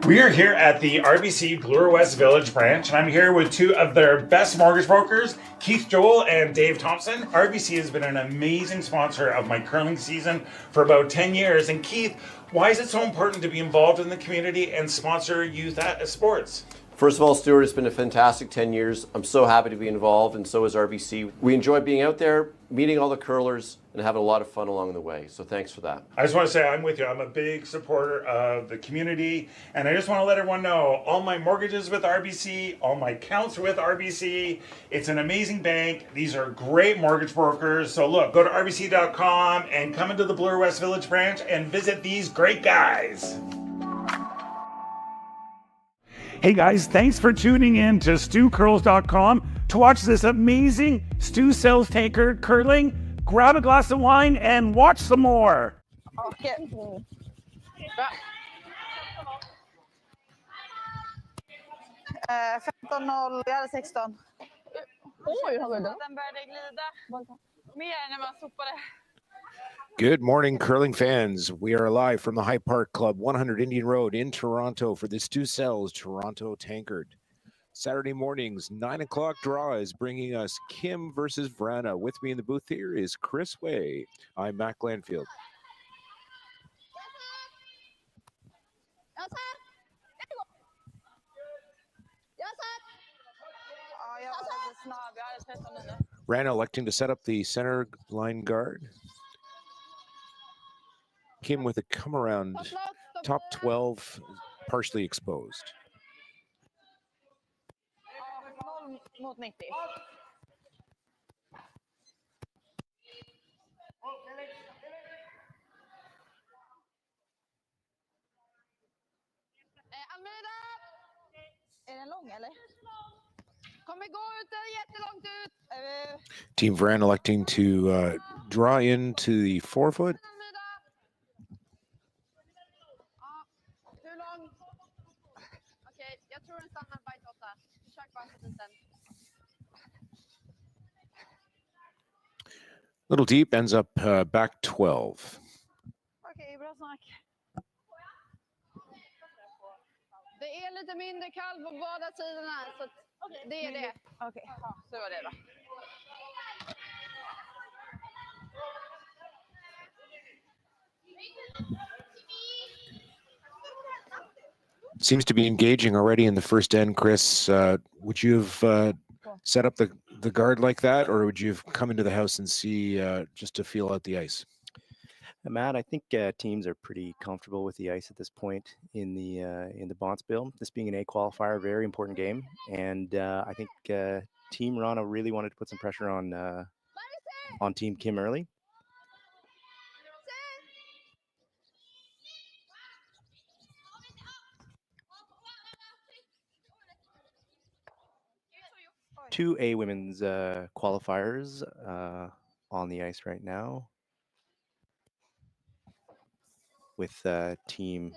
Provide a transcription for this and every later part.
We are here at the RBC Bloor West Village branch, and I'm here with two of their best mortgage brokers, Keith Joel and Dave Thompson. RBC has been an amazing sponsor of my curling season for about 10 years. And Keith, why is it so important to be involved in the community and sponsor youth sports? First of all, Stuart, it's been a fantastic 10 years. I'm so happy to be involved, and so is RBC. We enjoy being out there, meeting all the curlers, and having a lot of fun along the way. So thanks for that. I just want to say I'm with you. I'm a big supporter of the community, and I just want to let everyone know all my mortgages with RBC, all my accounts with RBC. It's an amazing bank. These are great mortgage brokers. So look, go to rbc.com and come into the Bloor West Village branch and visit these great guys. Hey guys, thanks for tuning in to stewcurls.com to watch this amazing Stu Sells Tankard curling. Grab a glass of wine and watch some more. Okay. Bra. 15.0, vi hade 16. Oj, har vi det? Den började glida mer när man sopade. Good morning, curling fans. We are live from the High Park Club, 100 Indian Road in Toronto for this Stu Sells Toronto Tankard. Saturday mornings, 9 o'clock draw is bringing us Kim versus Wrana. With me in the booth here is Chris Way. I'm Matt Glandfield. Wrana electing to set up the center line guard. Kim with a come around, top 12, partially exposed. Mot 90. Använda! Är den lång eller? Kommer gå ut, jättelångt ut. Team Wrana electing to draw into the forefoot. Little deep, ends up back 12. Okej, bra snack. Det är lite mindre kall på båda sidorna, så det är det. Okej, så var det då. Seems to be engaging already in the first end, Chris. Would you have set up the guard like that, or would you have come into the house and see just to feel out the ice? Matt, I think teams are pretty comfortable with the ice at this point in the Bonspiel. This being an A qualifier, very important game, and I think Team Wrana really wanted to put some pressure on Team Kim early. Two A women's qualifiers on the ice right now, with Team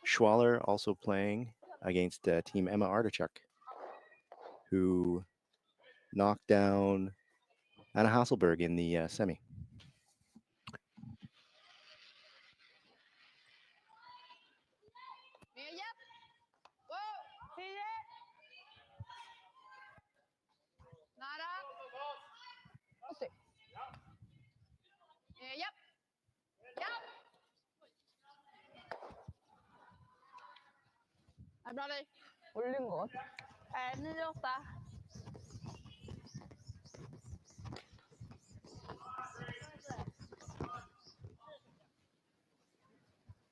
Schwaller also playing against Team Emma Artichuk, who knocked down Anna Hasselberg in the semi. Bra dig. 올린 것. 9-8.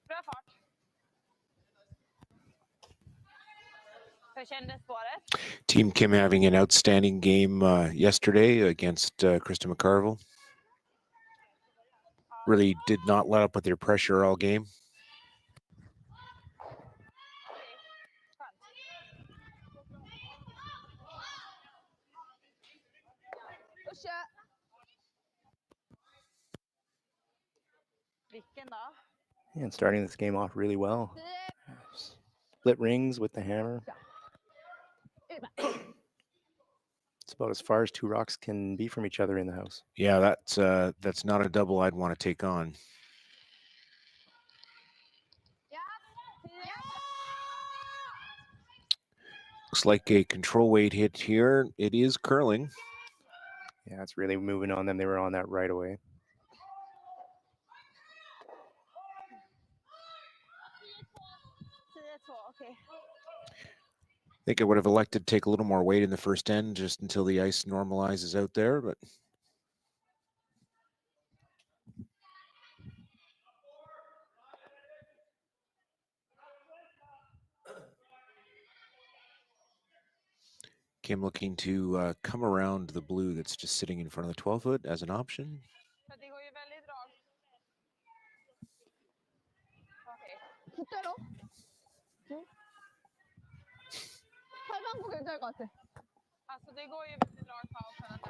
Bra fart. Hur kändes spåret? Team Kim having an outstanding game yesterday against Krista McCarville. Really did not let up with their pressure all game. And starting this game off really well. Split rings with the hammer. It's about as far as two rocks can be from each other in the house. Yeah, that's not a double I'd want to take on. Looks like a control weight hit here. It is curling. Yeah, it's really moving on them. They were on that right away. Okay. I think I would have elected to take a little more weight in the first end just until the ice normalizes out there, but Kim looking to come around the blue that's just sitting in front of the 12-foot as an option. För det går ju väldigt rakt. Okej. Titta då. 팔방 보기 괜찮을 것 같아. Alltså det går ju väldigt rakt på den där.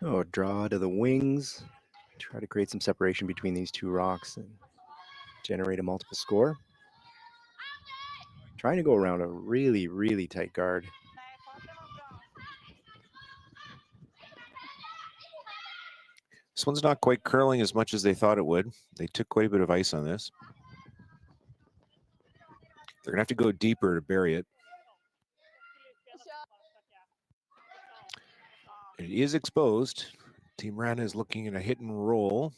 Oh, draw to the wings. Try to create some separation between these two rocks and generate a multiple score. Trying to go around a really, really tight guard. This one's not quite curling as much as they thought it would. They took quite a bit of ice on this. They're going to have to go deeper to bury it. It is exposed. Team Wrana is looking at a hit and roll.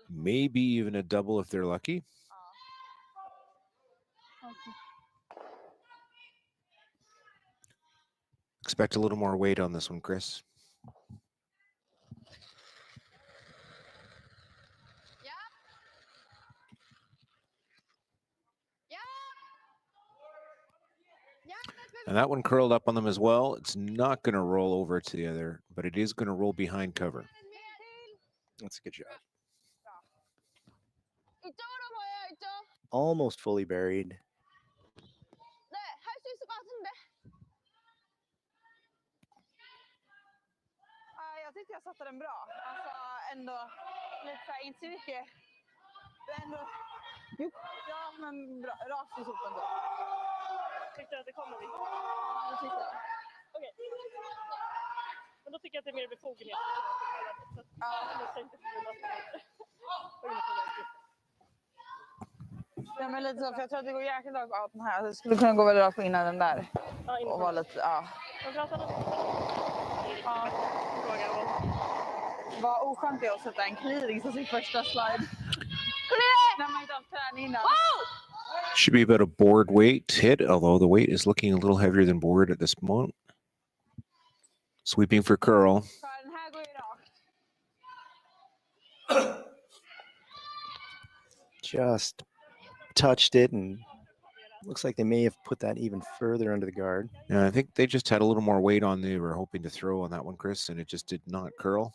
Maybe even a double if they're lucky. Expect a little more weight on this one, Chris. And that one curled up on them as well. It's not going to roll over to the other, but it is going to roll behind cover. That's a good job. Almost fully buried. Jag tyckte jag satte den bra. Alltså ändå lite så här, inte så mycket. Ändå, ja men bra, rakt i sopen då. Tyckte du att det kommer dit? Ja, jag tyckte det. Okej. Men då tycker jag att det är mer befogenhet. Ja, men lite så, för jag tror att det går jäkligt rakt på outen här. Det skulle kunna gå väldigt rakt på innan den där. Ja, och vara lite, ja. Vad oskönt det är att sätta en clearing som sin första slide. När man inte haft träning innan. Should be about a board weight hit, although the weight is looking a little heavier than board at this moment. Sweeping for curl. För den här går ju rakt. Just touched it, and looks like they may have put that even further under the guard. Yeah, I think they just had a little more weight on they were hoping to throw on that one, Chris, and it just did not curl.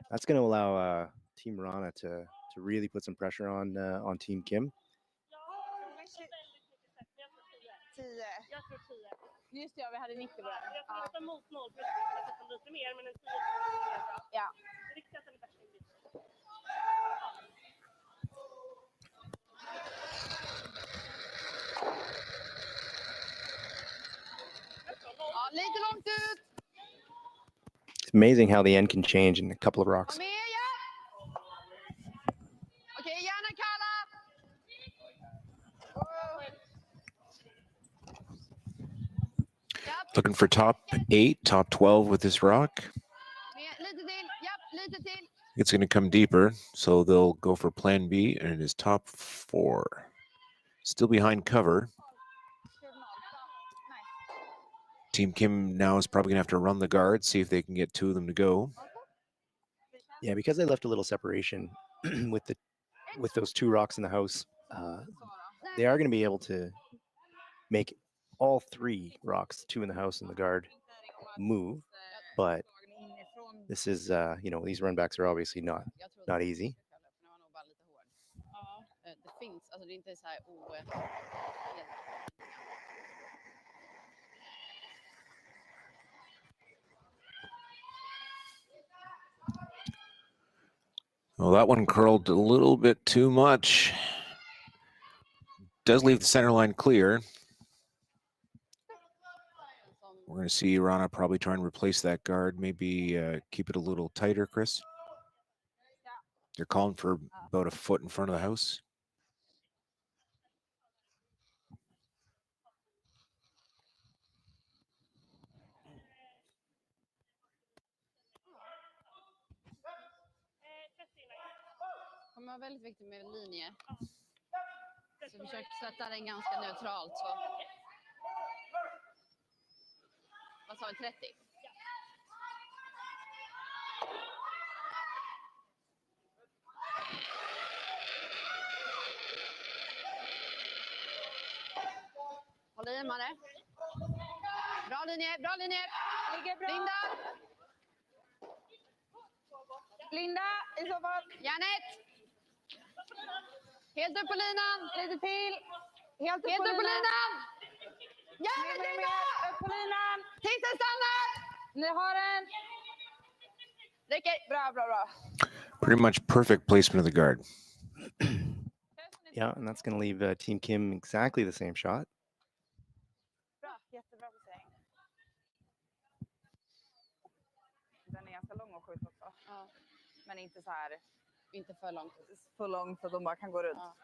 That's going to allow Team Wrana to really put some pressure on Team Kim. 10. Jag tror 10. Just det, vi hade 90 på den. Jag tror nästan mot 0, för jag lite mer, men en 10 är bra. Ja. Det riktiga är bäst. Ja, lite långt ut. It's amazing how the end can change in a couple of rocks. Kom igen. Okej, gärna kalla. Looking for top 8, top 12 with this rock. Lite till. Japp, lite till. It's going to come deeper, so they'll go for plan B, and it is top 4. Still behind cover. Team Kim now is probably going to have to run the guard, see if they can get 2 of them to go. Yeah, because they left a little separation with those 2 rocks in the house, they are going to be able to make all 3 rocks, 2 in the house and the guard, move. But this is, these runbacks are obviously not easy. Well, that one curled a little bit too much. Does leave the center line clear. We're going to see Wrana probably try and replace that guard. Maybe keep it a little tighter, Chris. They're calling for about a foot in front of the house. Kommer vara väldigt viktigt med linje. Så försök sätta den ganska neutralt. Så. Vad sa vi, 30? Håll i, Mare. Bra linje, bra linje. Ligger bra. Linda. Linda, i så fall. Järnet. Helt upp på linan. Lite till. Helt upp Helt på upp på linan. linan. Järnet, Mer, Linda. upp på linan. Titten stannar. Ni har den. Räcker. Bra, bra, bra. Pretty much perfect placement of the guard. Yeah, and that's going to leave Team Kim exactly the same shot. Bra, jättebra placering. Den är ganska lång och skjut också. Ja, Men inte så här inte för långt. så långt så att de bara kan gå runt. Ja.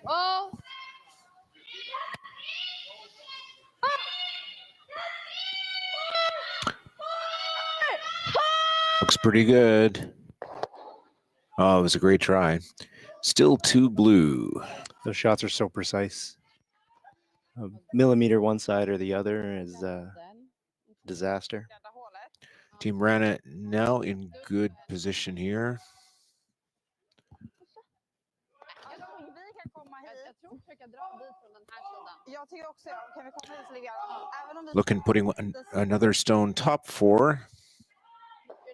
Oh. Looks pretty good. Oh, it was a great try. Still 2 blue. Those shots are so precise. A millimeter one side or the other is disaster. Rädda hålet. Team Wrana now in good position here. Jag tror vi kan komma hit. Jag tror försöka dra dit från den här sidan. Jag tycker också, kan vi komma hit så ligger jag. Även om vi Looking, putting another stone top 4. Ur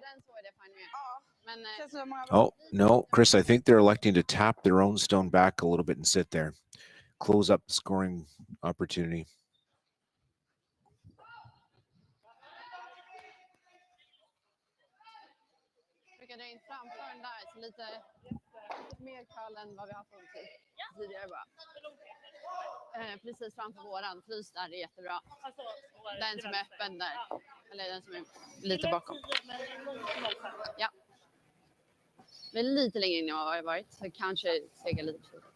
den så är det fine med. Ja, Men känns som många bra. Oh, no, Chris, I think they're electing to tap their own stone back a little bit and sit there. Close up the scoring opportunity. försöka dra in framför den där. Så lite mer kall än vad vi har fått tidigare bara. Precis framför våran. Frys där är jättebra. Den som är öppen där. Eller den som är lite bakom. Ja. Vi är lite längre in än vad vi har varit. Så kanske sega lite på slutet.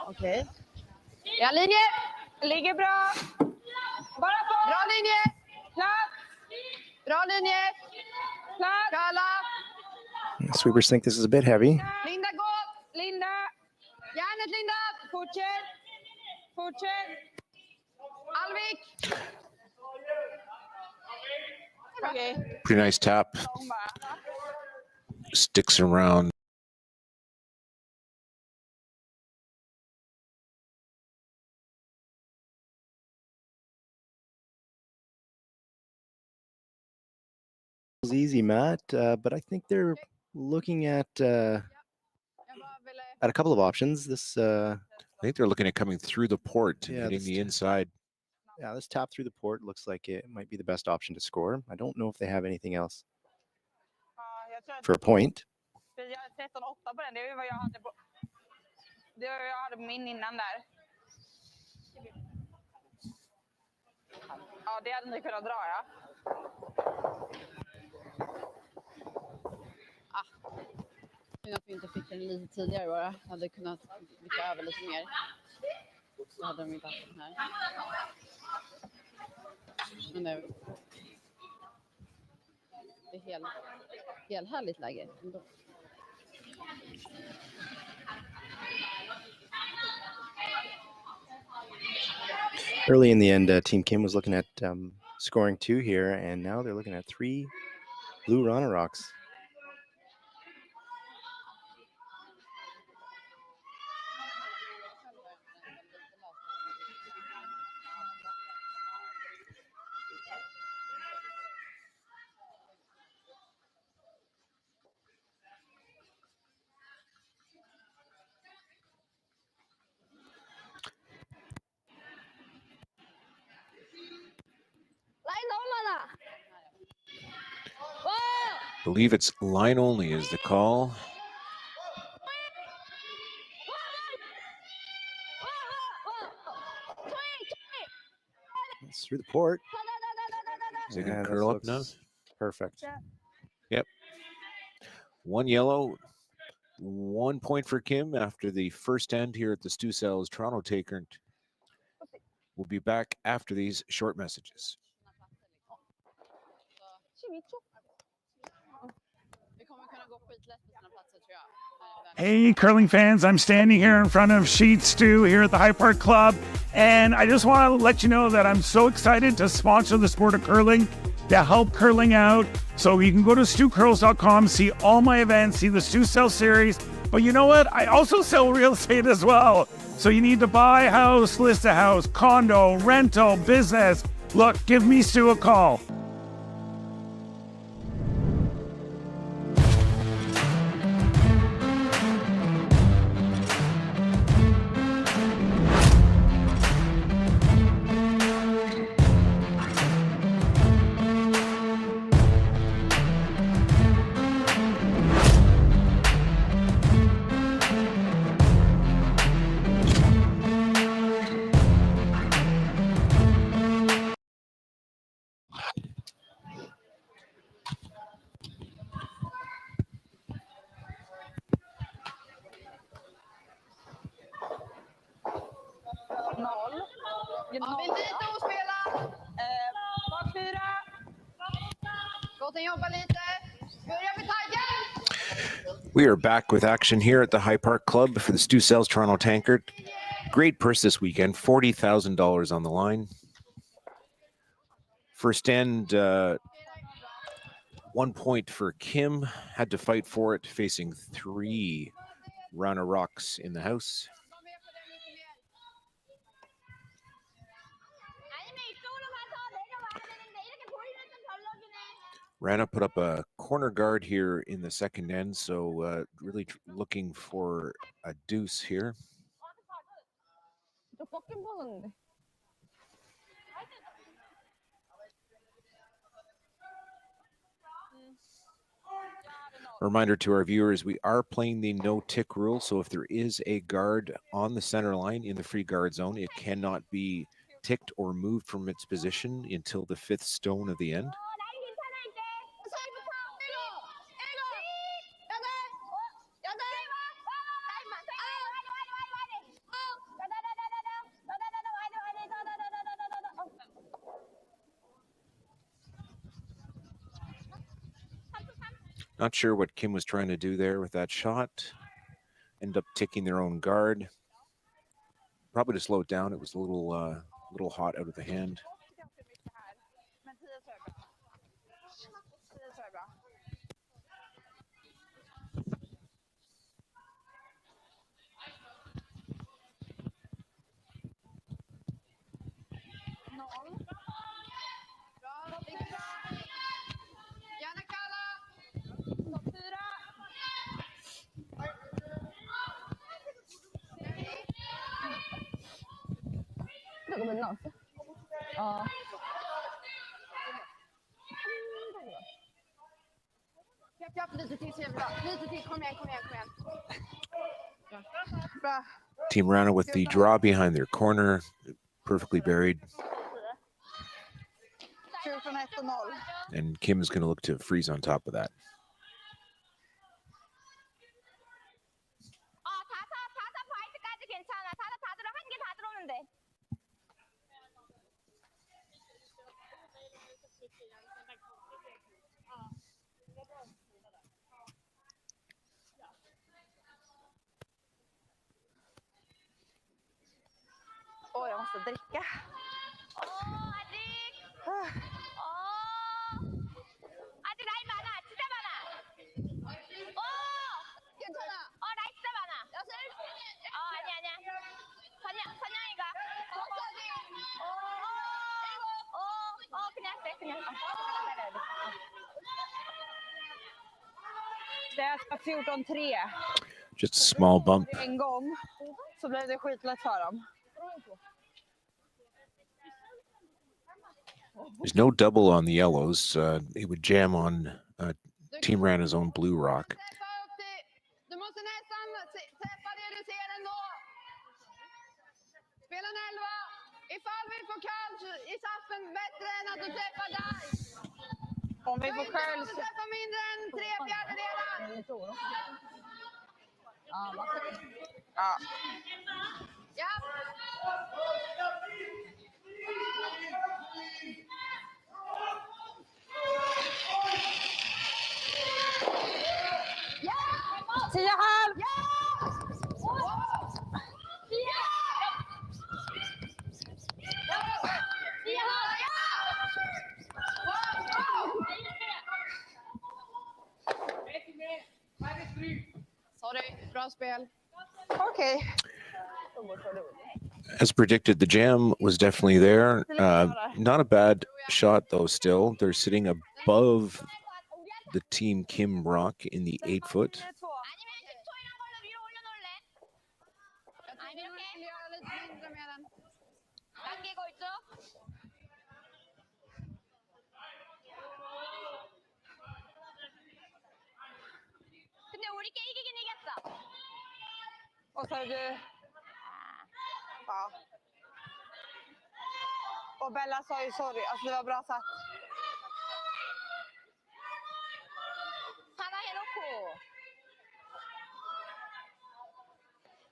Okej. Ja, linje! Ligger bra. Bara på. Bra linje! Plats. Bra linje! Plats. Kalla! Sweepers think this is a bit heavy. Linda, gå! Linda. Järnet, Linda! Fortsätt. Fortsätt. Alvik! Okej. Pretty nice tap. Hon bara. Sticks around. It's easy, Matt, but I think they're looking at Jag bara ville... a couple of options. This I think they're looking at coming through the port and Yeah, hitting this the too. inside. Yeah, this tap through the port looks like it might be the best option to score. I don't know if they have anything else Ja, jag tror att for a point. vi gör 13-8 på den. Det är ju vad jag hade på. Det var vad jag hade på min innan där. Ja, det hade ni kunnat dra, ja. Synd att vi inte fick den lite tidigare bara. Hade kunnat vicka över lite mer. Så hade de inte haft den här. Men det är helt härligt läge ändå. Early in the end, Team Kim was looking at scoring 2 here, and now they're looking at 3 blue Rana rocks. Believe it's line only is the call. It's through the port. Is it going And to this curl up now? looks perfect. Yep. 1 yellow, 1 point for Kim after the first end here at the Stu Cells Toronto Tankard. We'll be back after these short messages. Hey, curling fans, I'm standing here in front of Sheet Stew here at the High Park Club, and I just want to let you know that I'm so excited to sponsor the sport of curling, to help curling out. So you can go to stewcurls.com, see all my events, see the Stew Sell series, but you know what? I also sell real estate as well. So you need to buy a house, list a house, condo, rental, business. Look, give me Stu a call. Ja, vill dit och spela. Bak 4. Låt den jobba lite. Börja med taggen. We are back with action here at the High Park Club for the Stu Cells Toronto Tankard. Great purse this weekend, $40,000 on the line. First end, 1 point for Kim. Had to fight for it, facing 3 Wrana rocks in the house. Wrana put up a corner guard here in the second end, so really looking for a deuce here. A reminder to our viewers, we are playing the no tick rule, so if there is a guard on the center line in the free guard zone, it cannot be ticked or moved from its position until the 5th stone of the end. Not sure what Kim was trying to do there with that shot. End up ticking their own guard. Probably to slow it down. It was a little hot out of the hand. Team Wrana with the draw behind their corner, perfectly buried. And Kim is going to look to freeze on top of that. Jag måste dricka. Det är 14-3. Just a small bump. En gång så blev det skitlätt för dem. There's no double on the yellows. It would jam on Team Rana's own Blue Rock. Du måste nästan träffa det du ser ändå. Spela en 11. Ifall vi får kallt i saffen bättre än att du träffar där. Om vi får curls. Du träffar mindre än 3/4. Ja. Ja. Ja! 10,5. Ja! Sorry, bra spel. Okay. As predicted, the jam was definitely there. Not a bad shot, though, still. They're sitting above the Team Kim Rock in the 8-foot. Och så du... Ja. Och Bella sa ju sorry, alltså det var bra satt.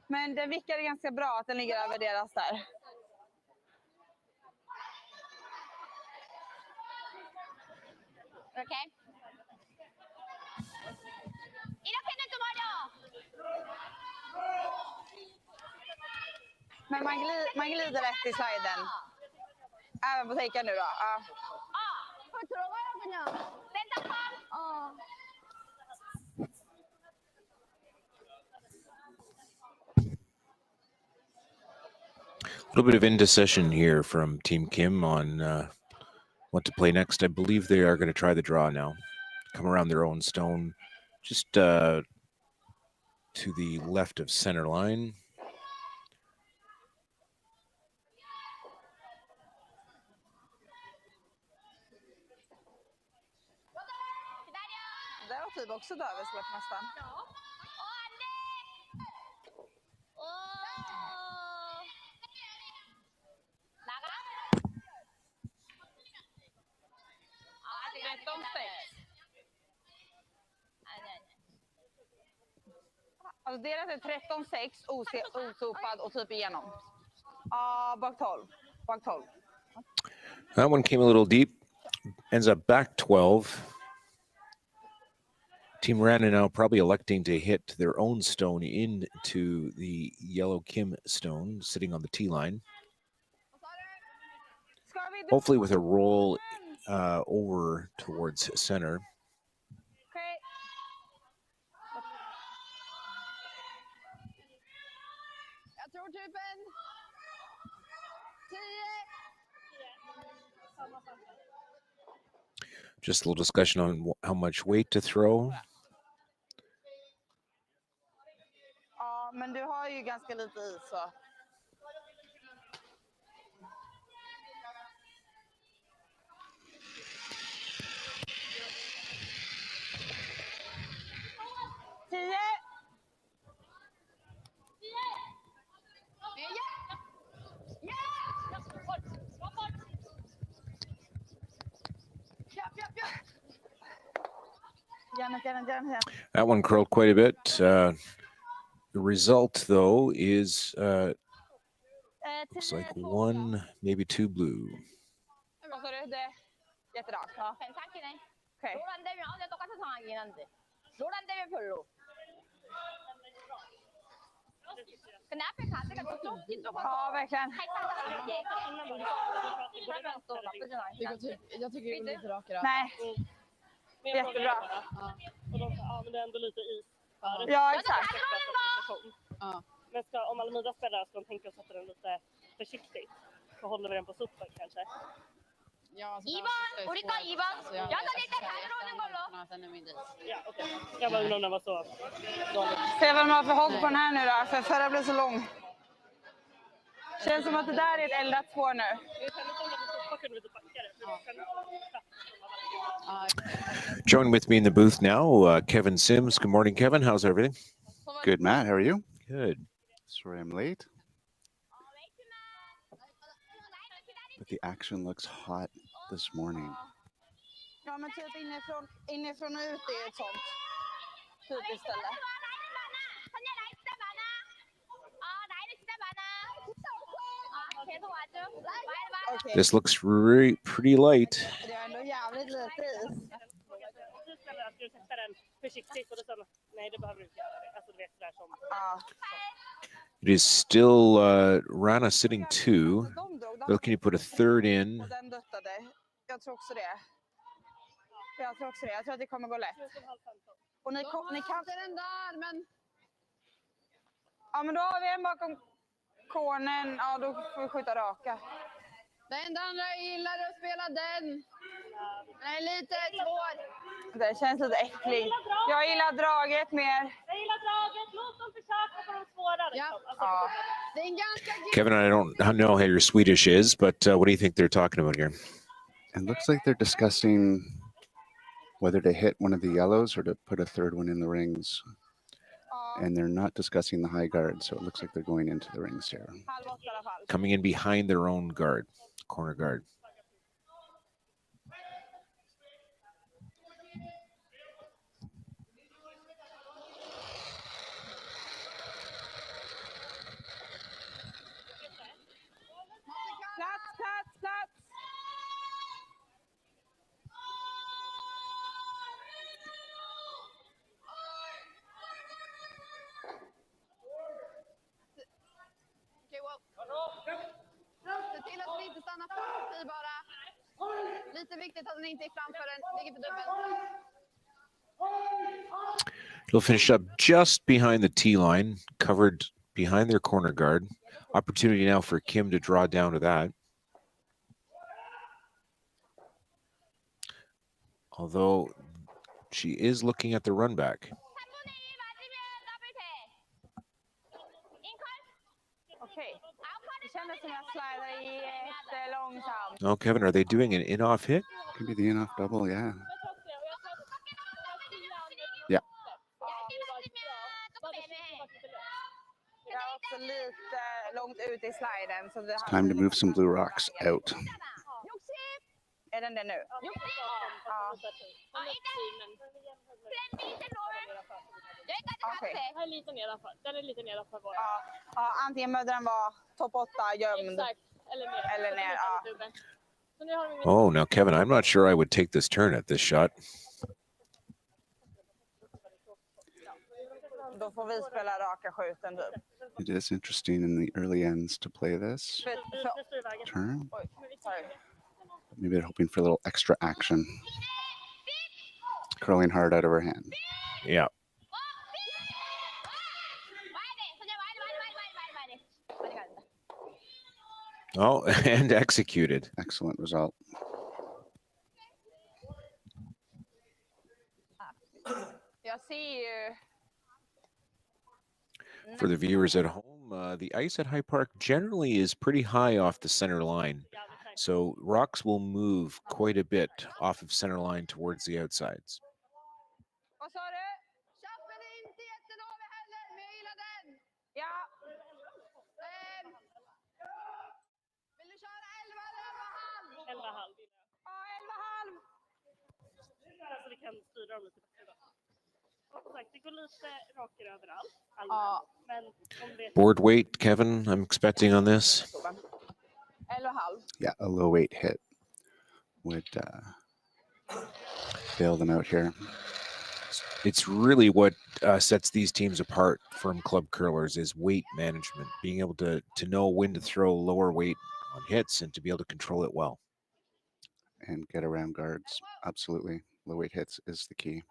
Men den vickade ganska bra att den ligger över deras där. Okej. Men man glider rätt i sliden. Även på taken nu då. Ja. A little bit of indecision here from Team Kim on what to play next. I believe they are going to try the draw now. Come around their own stone, just to the left of center line. Där har typ också dövesläpp nästan. Alltså deras är 13,6 osopad och typ igenom. Ja, bak 12. Bak 12. That one came a little deep. Ends up back 12. Team Rana now probably electing to hit their own stone into the yellow Kim stone sitting on the tee line. Hopefully with a roll over towards center. Okay. Jag tror typ en 10. Just a little discussion on how much weight to throw. Ja, men du har ju ganska lite is så. That one curled quite a bit. The result, though, is looks like 1, maybe 2 blue. Vad sa du? Det jätterakt. Ja. Okej. 노란 되면 어제 똑같은 상황이긴 한데 노란 되면 별로. 근데 앞에 가드가 좀 뒤쪽으로 Ja, verkligen. 살짝 예. 그러면 또 나쁘진 않지. Jag tycker det är lite rakare. Nej, Men jag frågar jättebra. bara. Och de sa, ja men det är ändå lite is. Ja, exakt. Ja. Men om Almida spelar ska de tänka att sätta den lite försiktigt. Så håller vi den på sopen kanske. Ja, alltså, 2번 우리 거 2번. 여섯 일단 다 들어오는 걸로. Ja, okej. Jag bara undrar om den var så dåligt. Se vad de har för hogg på den här nu då, för förra blev så lång. Känns som att det där är ett eldat spår nu. Vi kan inte hålla på sopa, kunde vi inte backa det. För vi kan Join with me in the booth now, Kevin Sims. Good morning, Kevin. How's everything? Good, Matt. How are you? Good. Sorry I'm late. But the action looks hot this morning. Ja, men typ inifrån och ut är ett sånt typiskt ställe. Okay. This looks pretty light. Det är ändå jävligt lite is. Ska du sätta den försiktigt och då sen, nej det behöver du inte göra det. Alltså du vet sådär som... It is still Wrana sitting 2. Looking to put a third in. Och den duttade. Jag tror också det. Jag tror att det kommer gå lätt. Och ni kan... den där, men... Ja, men då har vi en bakom cornern. Ja, då får vi skjuta raka. Den andra gillar att spela den. Den är lite svår. Det känns lite äckligt. Jag gillar draget mer. Jag gillar draget. Låt dem försöka på de svåra. Ja. Ja. Det är en ganska... Kevin, I don't know how your Swedish is, but what do you think they're talking about here? It looks like they're discussing whether to hit one of the yellows or to put a third one in the rings. And they're not discussing the high guard, so it looks like they're going into the rings here. Coming in behind their own guard, corner guard. Plats! Okej, wow. Se till att inte stanna fast i bara. Lite viktigt att den inte är framför den, ligger på dubbeln. They'll finish up just behind the tee line, covered behind their corner guard. Opportunity now for Kim to draw down to that. Although she is looking at the run back. Okej. Det kändes som jag slidade jättelångsamt. Oh, Kevin, are they doing an in-off hit? Could be the in-off double, yeah. Yeah. Jag är också lite långt ut i sliden. Så det It's time to move some blue rocks out. Är den det nu? Ja. Okej. Den är lite nedanför. Den är lite nedanför bara. Ja, antingen behövde den vara topp 8 gömd. Exakt. Eller ner. Ja. Så nu har vi Oh, now, Kevin, I'm not sure I would take this turn at this shot. Då får vi spela raka skjuten typ. It is interesting in the early ends to play this turn. Oj, sorry. Maybe they're hoping for a little extra action. Curling hard out of her hand. Yeah. Oh, and executed. Excellent result. Jag ser ju... For the viewers at home, the ice at High Park generally is pretty high off the center line. So rocks will move quite a bit off of center line towards the outsides. Vad sa du? Chappen är inte jättedålig heller, men jag gillar den. Ja. Vill du köra 11 eller 11,5? 11,5. Ja, 11,5. Alltså vi kan styra dem lite bättre. Som sagt, det går lite rakare överallt. Ja. Men om det... Board weight, Kevin, I'm expecting on this. 11,5. Yeah, a low weight hit would bail them out here. It's really what sets these teams apart from club curlers is weight management, being able to know when to throw lower weight on hits and to be able to control it well. And get around guards. Absolutely. Low weight hits is the key.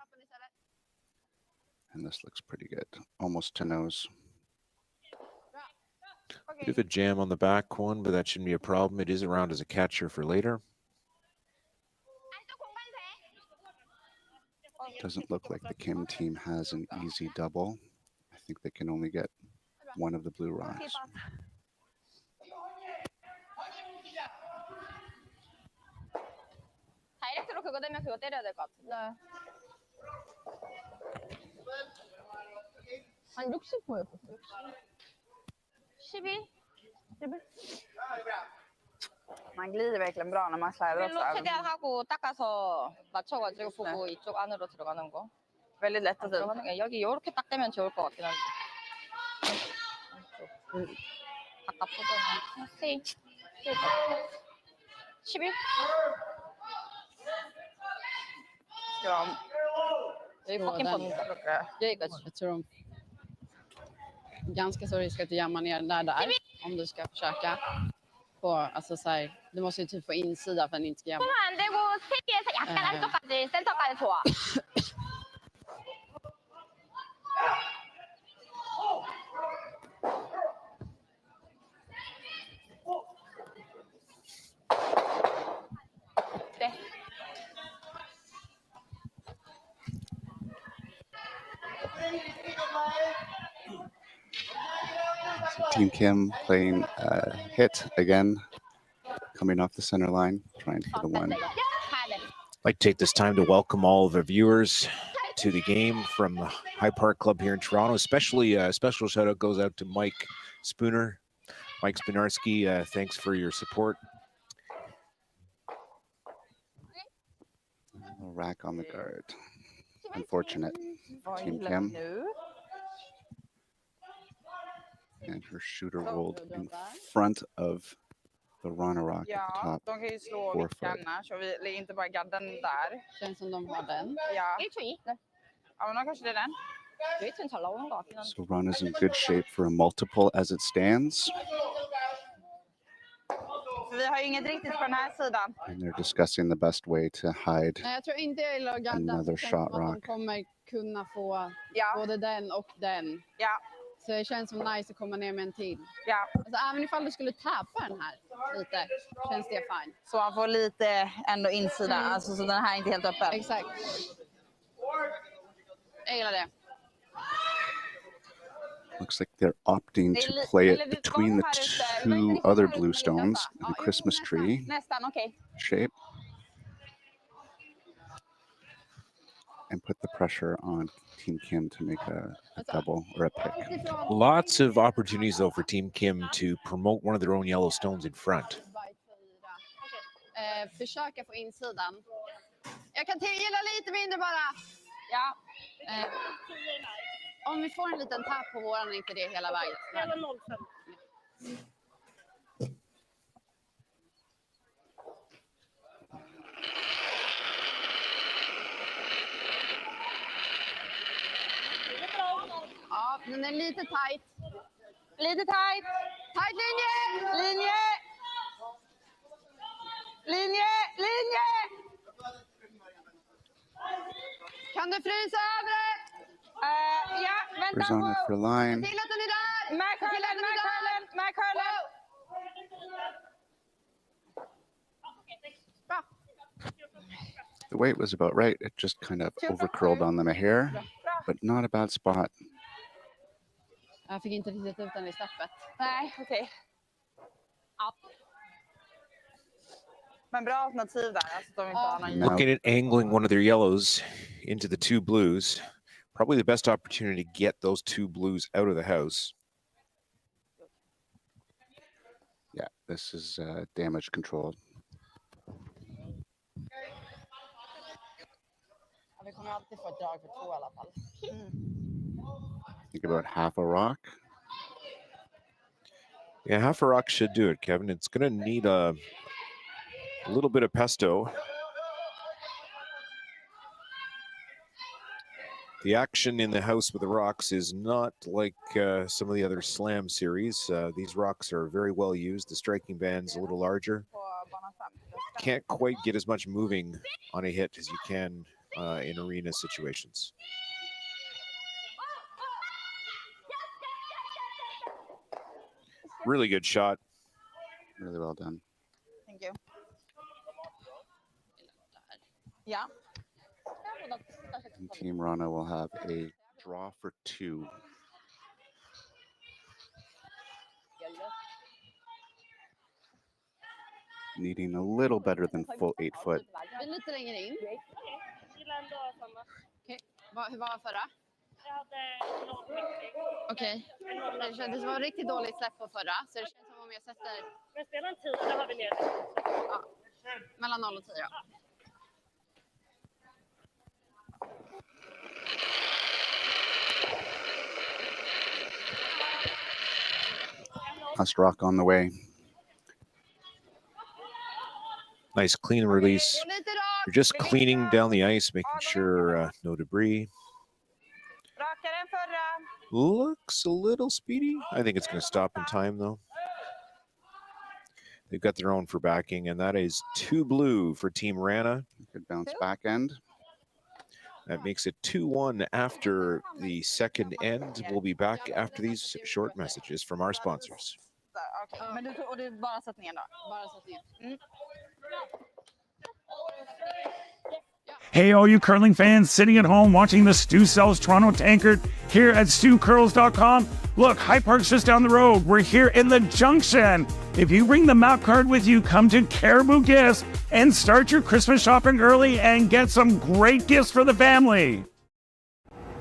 And this looks pretty good. Almost to nose. Bit of a jam on the back one, but that shouldn't be a problem. It is around as a catcher for later. Doesn't look like the Kim team has an easy double. I think they can only get one of the blue rocks. Här är det 그거 되면 그거 때려야 될 것 같은데. 한 60%였었어. 12? 11? Man glider verkligen bra när man släder också. 최대한 하고 닦아서 맞춰가지고 보고 이쪽 안으로 들어가는 거. Väldigt lätt att 들어가는. 여기 이렇게 딱 되면 좋을 것 같긴 한데. 바깥 보자. 11? 그럼 여기 바뀐 뻔인데 여기까지. Jag tror de ganska så risk att du jammar ner den där om du ska försöka på, alltså så här, du måste ju typ få insida för att den inte ska jamma. 손 안 대고 스테디에서 약간 안쪽까지 센터까지 좋아. 네. Team Kim playing hit again, coming off the center line, trying to get a one. I'd like to take this time to welcome all of the viewers to the game from the High Park Club here in Toronto. Especially a special shout out goes out to Mike Spooner, Mike Spinarski. Thanks for your support. Rack on the guard. Unfortunate. Team Kim. And her shooter rolled in front of the Wrana rock at the top. De kan ju slå 4 vilka foot. annars. Och vi lägger inte bara gadden där. Känns som de har den. Ja. Ja, men då kanske det är den. Jag vet inte hur lång bak. So Wrana's in good shape for a multiple as it stands. Vi har ju inget riktigt på den här sidan. And they're discussing the best way to hide. Nej, jag tror inte jag gillar att gadda. Another Det känns shot som att de rock. kommer kunna få både den och den. Ja. Så det känns som nice att komma ner med en till. Ja. Alltså, även ifall du skulle tappa den här lite, känns det fine. Så man får lite ändå insida. Alltså, så den här är inte helt öppen. Exakt. Jag gillar det. Looks like they're opting to play it between the two other blue stones in a Christmas tree Nästan, okej. shape. And put the pressure on Team Kim to make a double or a pick. Lots of opportunities though for Team Kim to promote one of their own yellow stones in front. Försöka få insidan. Jag kan gilla lite mindre bara. Ja. Om vi får en liten tapp på våran är inte det hela vägen. Eller 0,5. Ja, den är lite tight. Lite tight. Tight linje! Linje! Linje! Linje! Kan du frysa över det? Ja, vänta. Who's on it for line? Till att den är där! Med curlen, med curlen, med curlen. Bra. The weight was about right. It just kind of overcurled on them a hair, but not a bad spot. Jag fick inte riktigt ut den i steppet. Nej, okej. Ja. Men bra alternativ där. Alltså, de inte har någon... Looking at angling one of their yellows into the two blues. Probably the best opportunity to get those two blues out of the house. Yeah, this is damage control. Vi kommer alltid få ett drag för 2 i alla fall. Think about half a rock. Yeah, half a rock should do it, Kevin. It's going to need a little bit of pesto. The action in the house with the rocks is not like some of the other slam series. These rocks are very well used. The striking band's a little larger. Can't quite get as much moving on a hit as you can in arena situations. Really good shot. Really well done. Thank you. Ja. And Team Wrana will have a draw for 2. needing a little better than full 8 foot. Vi är lite längre in. Gillar ändå samma. Okej. Hur var förra? Jag hade 0,90. Okej. Det kändes som riktigt dåligt släpp på förra. Så det känns som om jag sätter... Men spela en 10, då har vi ner. Ja. Mellan 0 och 10 då. Last rock on the way. Nice clean release. You're just cleaning down the ice, making sure no debris. Rakare än förra. Looks a little speedy. I think it's going to stop in time, though. They've got their own for backing, and that is 2 blue for Team Wrana. Good bounce back end. That makes it 2-1 after the second end. We'll be back after these short messages from our sponsors. Okej. Men du bara satt ner då? Bara satt ner. Hey, all you curling fans sitting at home watching the Stu Sells Toronto Tankard here at StuCurls.com. Look, High Park's just down the road. We're here in the Junction. If you bring the map card with you, come to Caribou Gifts and start your Christmas shopping early and get some great gifts for the family.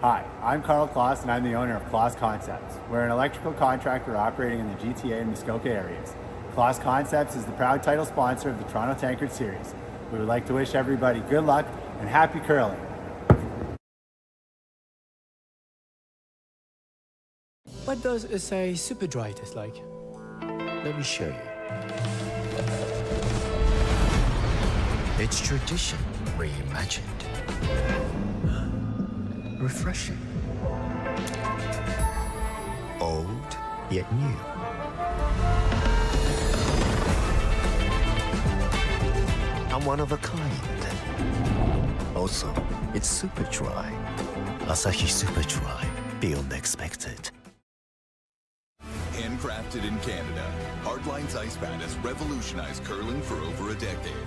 Hi, I'm Carl Kloss and I'm the owner of Kloss Concepts. We're an electrical contractor operating in the GTA and Muskoka areas. Kloss Concepts is the proud title sponsor of the Toronto Tankard Series. We would like to wish everybody good luck and happy curling. What does a super dry taste like? Let me show you. It's tradition reimagined. Refreshing. Old, yet new. I'm one of a kind. Also, it's super dry. Asahi Super Dry. Beyond expected. Handcrafted in Canada, Hardline's Ice Pad has revolutionized curling for over a decade.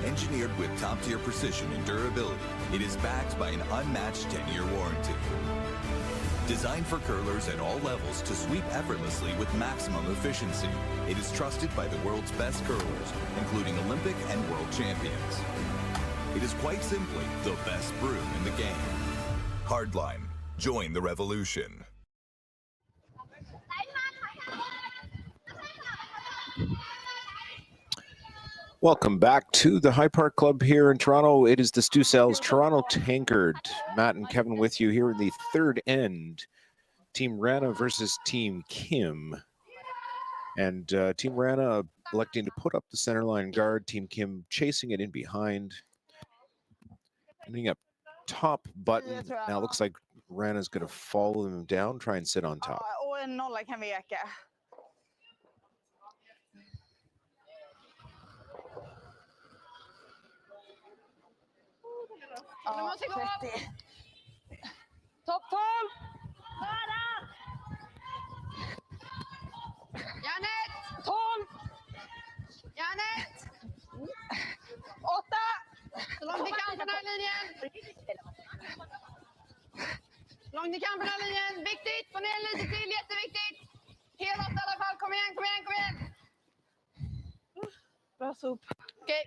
Engineered with top-tier precision and durability, it is backed by an unmatched 10-year warranty. Designed for curlers at all levels to sweep effortlessly with maximum efficiency, it is trusted by the world's best curlers, including Olympic and world champions. It is quite simply the best broom in the game. Hardline. Join the revolution. Welcome back to the High Park Club here in Toronto. It is the Stu Sells Toronto Tankard. Matt and Kevin with you here in the third end. Team Wrana versus Team Kim. And Team Wrana electing to put up the center line guard. Team Kim chasing it in behind. Ending up top button. Now it looks like Wrana's going to follow them down, try and sit on top. Och en nolla kan vi räcka. Ja, 30. Topp 12! Föra! Janet! 12! Janet! 8! Så långt ni kan på den här linjen. Så långt ni kan på den här linjen. Viktigt! Få ner lite till, jätteviktigt! Hemåt i alla fall. Kom igen, kom igen, kom igen! Bra sop. Okej.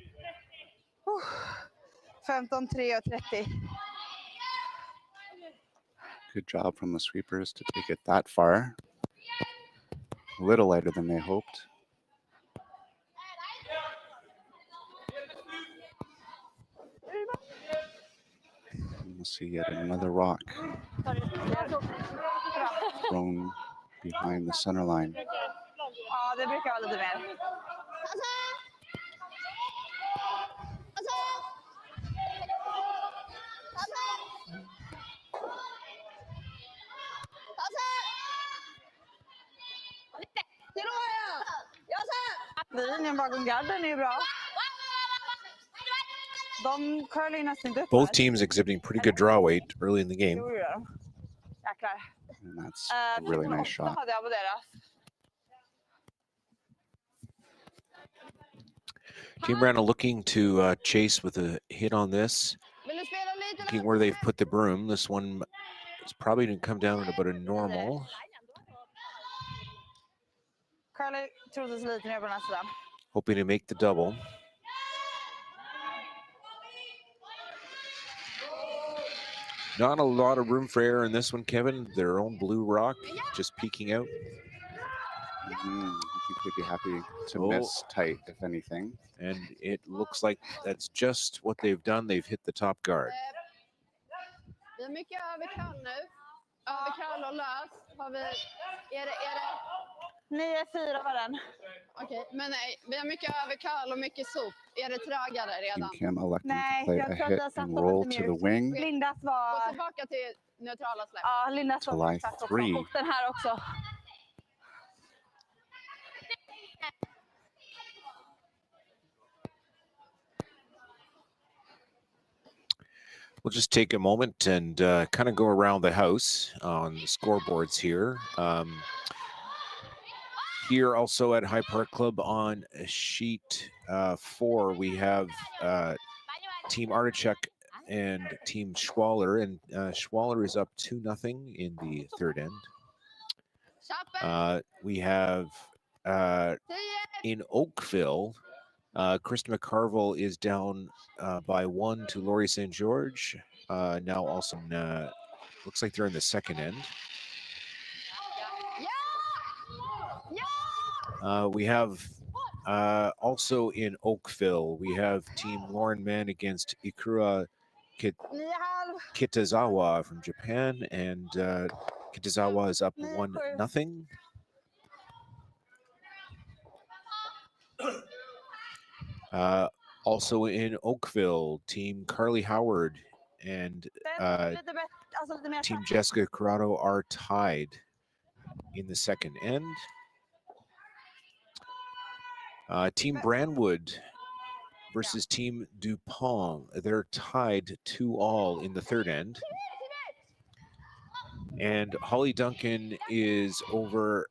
15, 3 och 30. Good job from the sweepers to take it that far. A little lighter than they hoped. We'll see yet another rock thrown behind the center line. Ja, det brukar vara lite mer. Linjen bakom garden är ju bra. De curlar ju nästan inte upp. Both teams exhibiting pretty good draw weight early in the game. Jäklar. And that's a really nice shot. Hade jag på deras. Team Wrana looking to chase with a hit on this. Looking where they've put the broom. This one is probably going to come down at about a normal. Curly trodde sig lite mer på den här sidan. hoping to make the double. Not a lot of room for error in this one, Kevin. Their own blue rock just peeking out. I think they'd be happy to miss tight, if anything. And it looks like that's just what they've done. They've hit the top guard. Vi är mycket över kall nu. Över kall och lös. Har vi, är det... 9-4 var den. Okej, men nej, vi har mycket över kall och mycket sop. Är det trögare redan? Team Cam electing Nej, to play jag a tror att hit jag satt and dem roll lite to the mjukt. wing. Lindas Gå var... tillbaka till neutrala släpp. Ja, Lindas To var lie exakt också. 3. Och den här också. We'll just take a moment and kind of go around the house on the scoreboards here. Here also at High Park Club on sheet 4, we have Team Artichoke and Team Schwaller. And Schwaller is up 2-0 in the third end. We have in Oakville, Krista McCarville is down by 1 to Laurie St. George. Now also looks like they're in the second end. We have also in Oakville, we have Team Lauren Mann against Ikura Kitazawa from Japan, and Kitazawa is up 1-0. Also in Oakville, Team Carly Howard and Team Jessica Corrado are tied in the second end. Team Brandwood versus Team DuPont, they're tied 2-2 in the third end. And Holly Duncan is over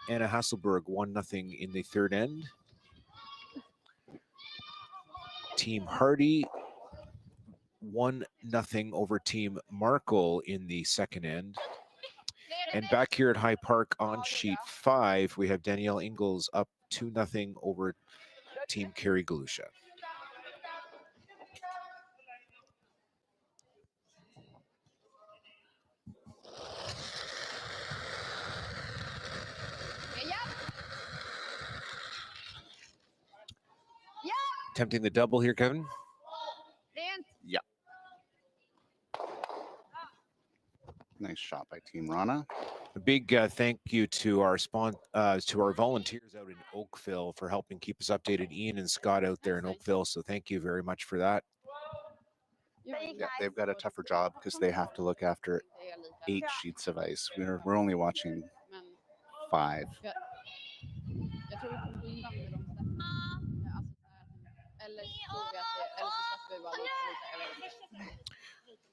Anna Hasselberg 1-0 in the third end. Team Hardy 1-0 over Team Markle in the second end. And back here at High Park on sheet 5, we have Danielle Ingalls up 2-0 over Team Carrie Galusha. Attempting the double here, Kevin. Yeah. Nice shot by Team Wrana. A big thank you to our to our volunteers out in Oakville for helping keep us updated. Ian and Scott out there in Oakville, so thank you very much for that. Yeah, they've got a tougher job because they have to look after 8 sheets of ice. We're only watching 5.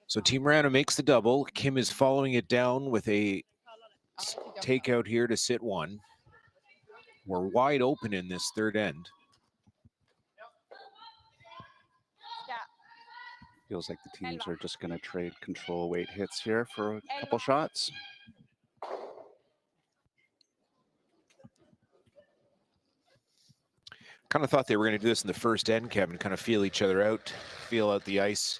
So Team Rana makes the double. Kim is following it down with a takeout here to sit 1. We're wide open in this third end. Feels like the teams are just going to trade control weight hits here for a couple shots. Kind of thought they were going to do this in the first end, Kevin, kind of feel each other out, feel out the ice.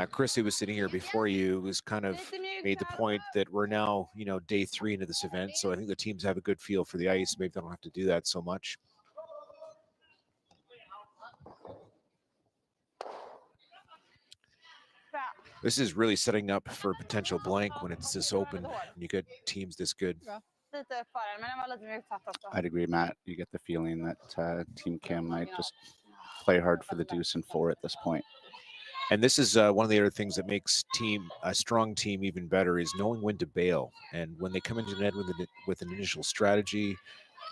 Chris, who was sitting here before you, was kind of made the point that we're now, day 3 into this event. So I think the teams have a good feel for the ice. Maybe they don't have to do that so much. This is really setting up for a potential blank when it's this open and you get teams this good. I'd agree, Matt. You get the feeling that Team Cam might just play hard for the deuce and 4 at this point. And this is one of the other things that makes a strong team even better is knowing when to bail. And when they come into net with an initial strategy,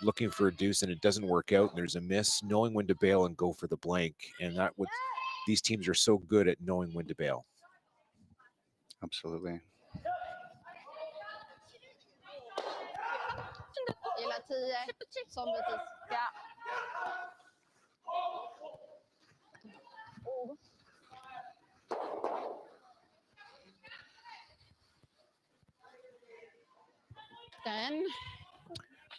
looking for a deuce and it doesn't work out and there's a miss, knowing when to bail and go for the blank. And these teams are so good at knowing when to bail. Absolutely.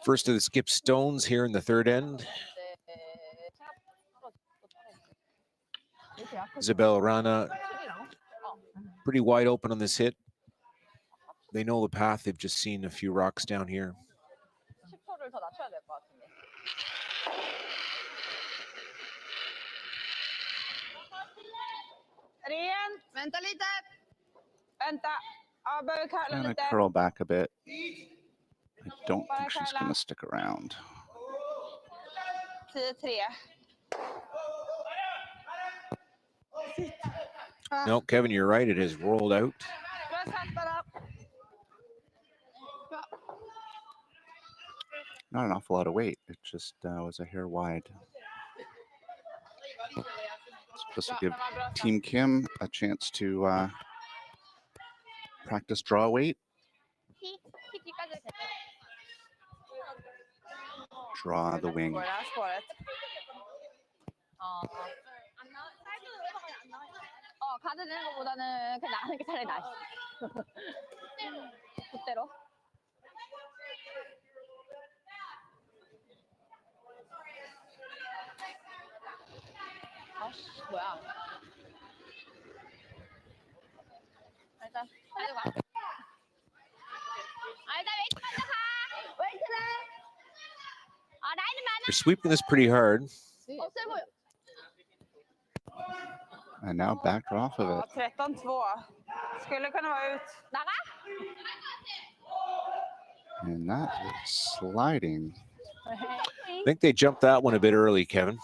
First of the skip stones here in the third end. Isabella Wrana, pretty wide open on this hit. They know the path. They've just seen a few rocks down here. Vänta lite. Vänta. Ja, behöver curla Gonna lite. curl back a bit. I don't think she's gonna stick around. 10-3. No, Kevin, you're right. It has rolled out. Not an awful lot of weight. It just was a hair wide. Supposed to give Team Kim a chance to practice draw weight. Draw the wing. 카드 내는 것보다는 그냥 나가는 게 차라리 나아. 그대로. 아씨, 뭐야. 일단 가져가. 일단 웨이트 먼저 가. 웨이트를. 라인은 많아. They're sweeping this pretty hard. 세 보여. And now backed off of it. 13-2. Skulle kunna vara ut. 나가. And that is sliding. I think they jumped that one a bit early, Kevin.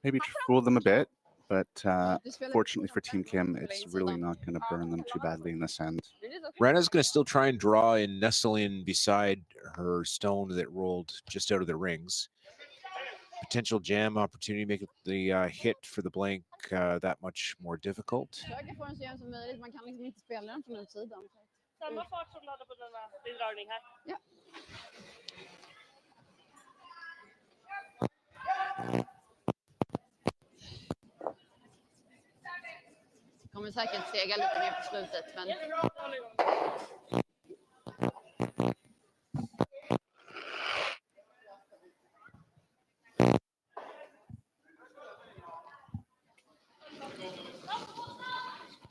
Maybe fooled them a bit, but fortunately for Team Kim, it's really not going to burn them too badly in this end. Rana's going to still try and draw and nestle in beside her stone that rolled just out of the rings. Potential jam opportunity, make the hit for the blank that much more difficult. Samma fart som du hade på din dragning här. Ja. Kommer säkert sega lite mer på slutet, men...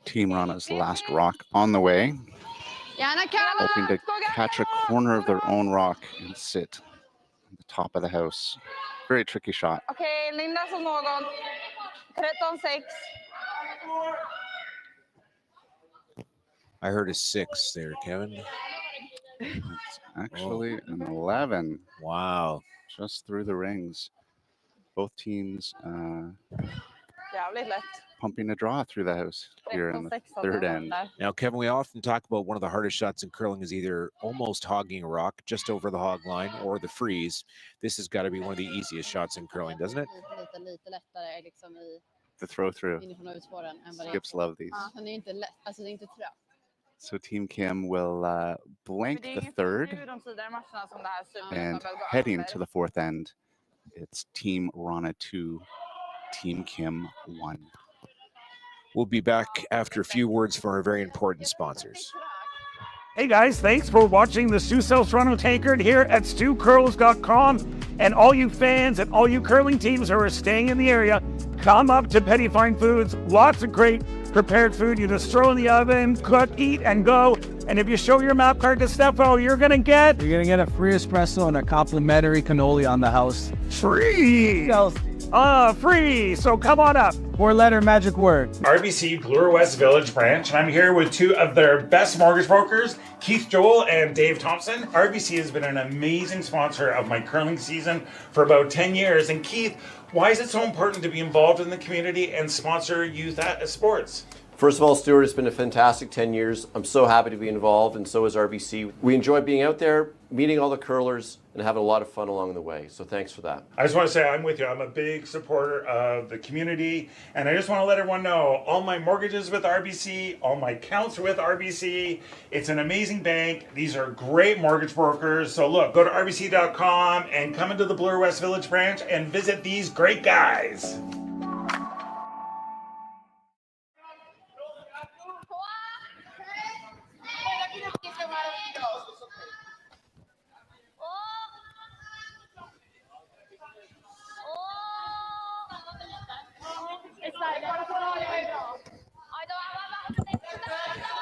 Team Rana's last rock on the way. Hoping to catch a corner of their own rock and sit on the top of the house. Very tricky shot. Okej, Linda som någon. 13-6. I heard a 6 there, Kevin. It's actually an 11. Wow. Just through the rings. Both teams Jävligt lätt. pumping a draw through the house here in the third end. Now, Kevin, we often talk about one of the hardest shots in curling is either almost hogging a rock just over the hog line or the freeze. This has got to be one of the easiest shots in curling, doesn't it? The throw through. Skips love these. So Team Kim will blank the third, and heading to the fourth end, it's Team Rana 2, Team Kim 1. We'll be back after a few words from our very important sponsors. Hey guys, thanks for watching the Sioux Sells Toronto Tankard here at StewCurls.com. And all you fans and all you curling teams who are staying in the area, come up to Petty Fine Foods. Lots of great prepared food. You just throw in the oven, cook, eat, and go. And if you show your map card to Stefo, you're gonna get a free espresso and a complimentary cannoli on the house. Free! Free! So come on up. 4-letter magic word. RBC Bloor West Village branch, and I'm here with two of their best mortgage brokers, Keith Joel and Dave Thompson. RBC has been an amazing sponsor of my curling season for about 10 years. And Keith, why is it so important to be involved in the community and sponsor youth sports? First of all, Stuart, it's been a fantastic 10 years. I'm so happy to be involved, and so is RBC. We enjoy being out there, meeting all the curlers, and having a lot of fun along the way. So thanks for that. I just want to say I'm with you. I'm a big supporter of the community, and I just want to let everyone know all my mortgages with RBC, all my accounts with RBC. It's an amazing bank. These are great mortgage brokers. So look, go to rbc.com and come into the Bloor West Village branch and visit these great guys.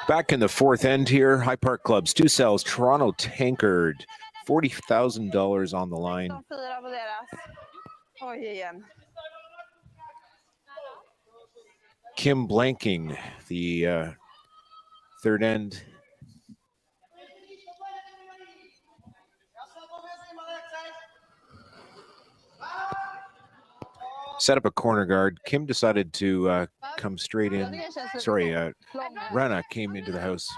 Back in the fourth end here, High Park Clubs, 2 cells, Toronto Tankard, $40,000 on the line. De 4 på deras. Oj, igen. Kim blanking the third end. Set up a corner guard. Kim decided to come straight in. Sorry, Wrana came into the house.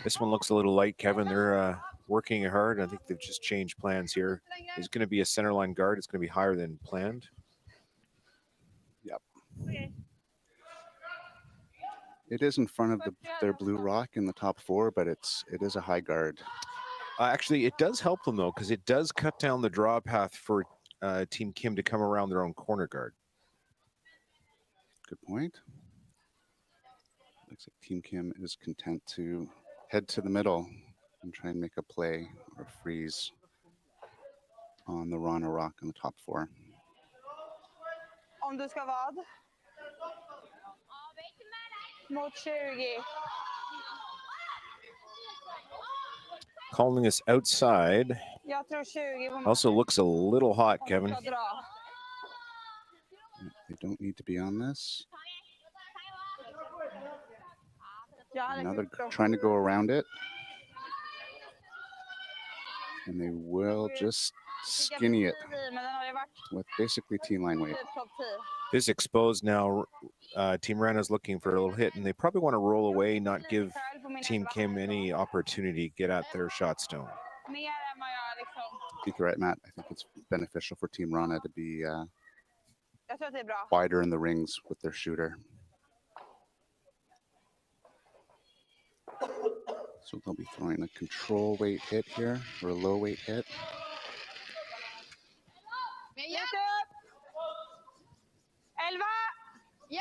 This one looks a little light, Kevin. They're working hard. I think they've just changed plans here. There's going to be a center line guard. It's going to be higher than planned. Yep. It is in front of their blue rock in the top 4, but it is a high guard. Actually, it does help them, though, because it does cut down the draw path for Team Kim to come around their own corner guard. Good point. Looks like Team Kim is content to head to the middle and try and make a play or freeze on the Wrana rock in the top 4. Om du ska vad? Mot 20. Calling this outside. Jag tror 20 på Also looks a little hot, Kevin. They don't need to be on this. Now they're trying to go around it. And they will just skinny it with basically T-line weight. This exposed now. Team Wrana's looking for a little hit, and they probably want to roll away, not give Team Kim any opportunity to get at their shot stone. I think you're right, Matt. I think it's beneficial for Team Wrana to be wider in the rings with their shooter. So they'll be throwing a control weight hit here, or a low weight hit. Ja!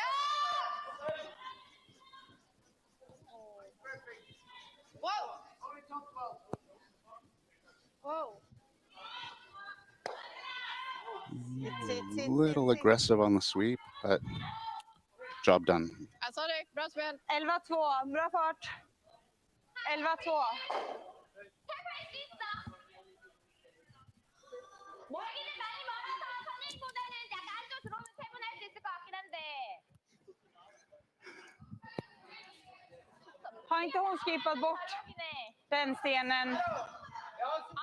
A little aggressive on the sweep, but job done. Sorry, bra spel. 11-2, bra fart. 11-2. Har inte hon skippat bort den stenen?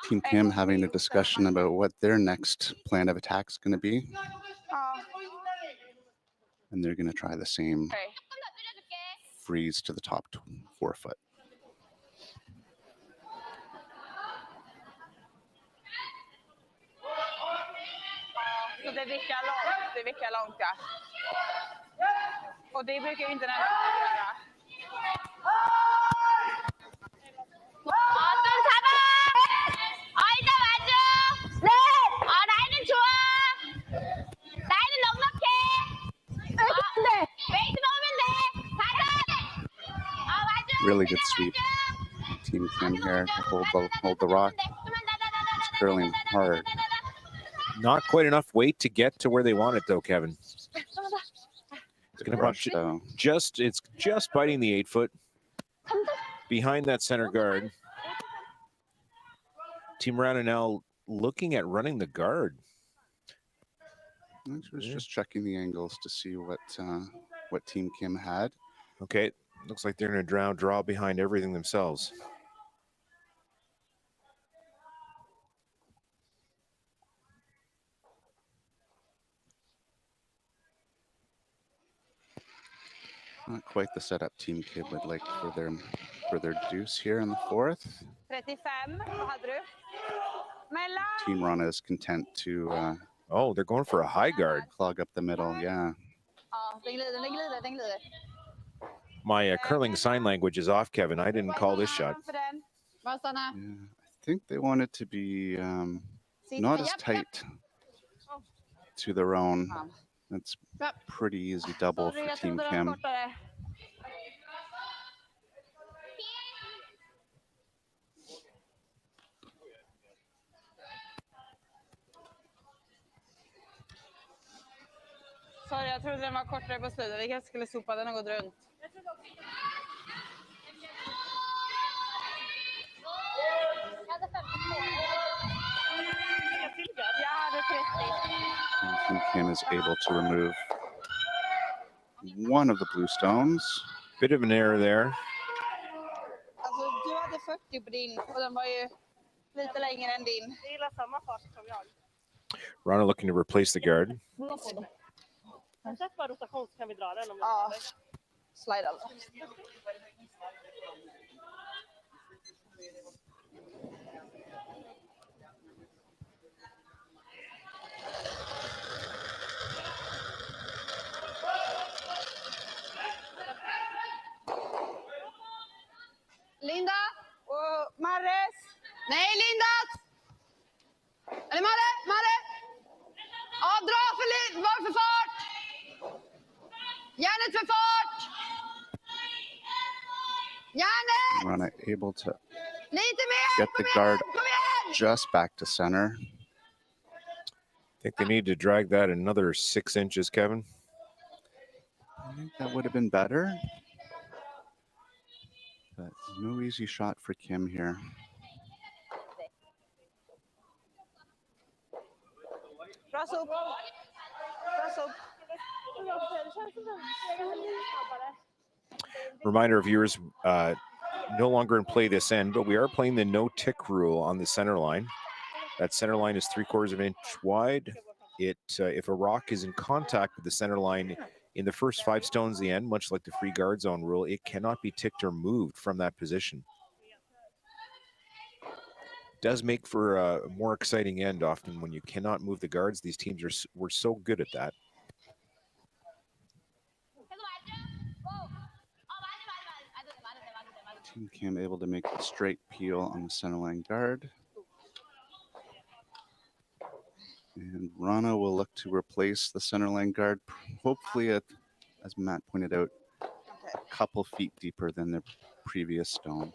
Team Kim having a discussion about what their next plan of attack is going to be. And they're going to try the same freeze to the top 4 foot. Så det vickar långt, ja. Och det brukar ju inte den göra. Really good sweep. Team Kim here to hold the rock. It's curling hard. Not quite enough weight to get to where they want it, though, Kevin. It's going to brush though. It's just biting the 8 foot behind that center guard. Team Wrana now looking at running the guard. I was just checking the angles to see what Team Kim had. Okay, looks like they're going to draw behind everything themselves. Not quite the setup Team Kim would like for their deuce here in the 4th. 35, vad hade du? Mellan. Team Wrana is content to oh, they're going for a high guard. Clog up the middle, yeah. Ja, den glider. My curling sign language is off, Kevin. I didn't call this shot. Vad stannar? I think they want it to be not as tight to their own. That's pretty easy double for Team Kim. Jag trodde den var kortare på slutet. Vi kanske skulle sopa den och gå runt. Jag hade 30. Team Kim is able to remove one of the blue stones. Bit of an error there. Alltså, du hade 40 på din och den var ju lite längre än din. Jag gillar samma fart som jag. Wrana looking to replace the guard. Sätt bara rotation så kan vi dra den om vi Ja, slide alltså. Linda! Och Marres! Nej, Linda! Eller Marre! Ja, dra för fart! Järnet för fart! Järnet! Wrana able to Lite mer! get the guard just back to center. I think they need to drag that another 6 inches, Kevin. I think that would have been better. But no easy shot for Kim here. Bra sop. Reminder of viewers, no longer in play this end, but we are playing the no tick rule on the center line. That center line is 3/4 of an inch wide. If a rock is in contact with the center line in the first 5 stones of the end, much like the free guard zone rule, it cannot be ticked or moved from that position. Does make for a more exciting end often when you cannot move the guards. These teams were so good at that. Team Kim able to make the straight peel on the center line guard. And Wrana will look to replace the center line guard, hopefully at, as Matt pointed out, a couple feet deeper than the previous stone.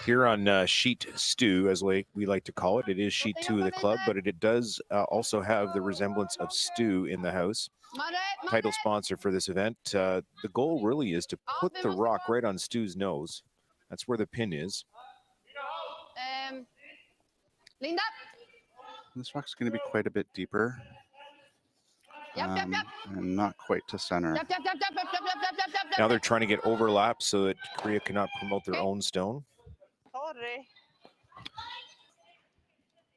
Here on sheet stew, as we like to call it, it is sheet 2 of the club, but it does also have the resemblance of stew in the house. Title sponsor for this event. The goal really is to put the rock right on Stu's nose. That's where the pin is. Linda! This rock's going to be quite a bit deeper. And not quite to center. Now they're trying to get overlap so that Korea cannot promote their own stone. Sorry.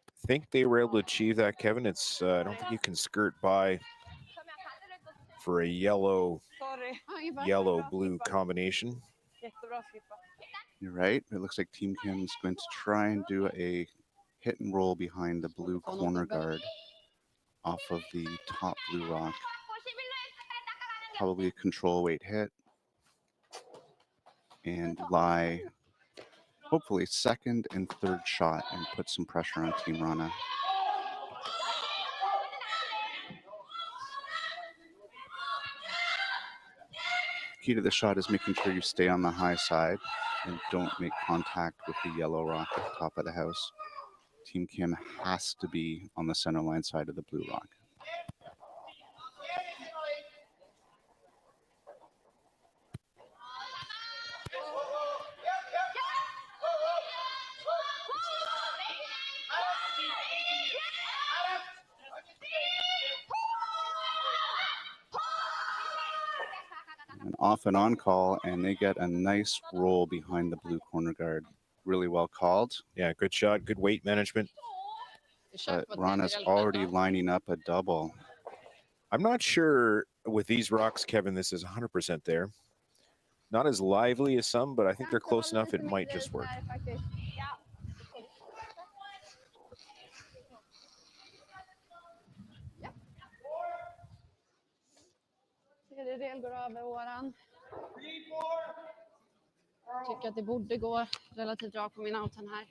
I think they were able to achieve that, Kevin. It's I don't think you can skirt by for a yellow blue combination. You're right. It looks like Team Kim's going to try and do a hit and roll behind the blue corner guard off of the top blue rock. Probably a control weight hit and lie hopefully second and third shot and put some pressure on Team Wrana. Key to the shot is making sure you stay on the high side and don't make contact with the yellow rock at the top of the house. Team Kim has to be on the center line side of the blue rock. An off and on call, and they get a nice roll behind the blue corner guard. Really well called. Yeah, good shot, good weight management. But Wrana's already lining up a double. I'm not sure with these rocks, Kevin, this is 100% there. Not as lively as some, but I think they're close enough it might just work. Tredjedel går över åran. Tycker att det borde gå relativt bra på min outen här.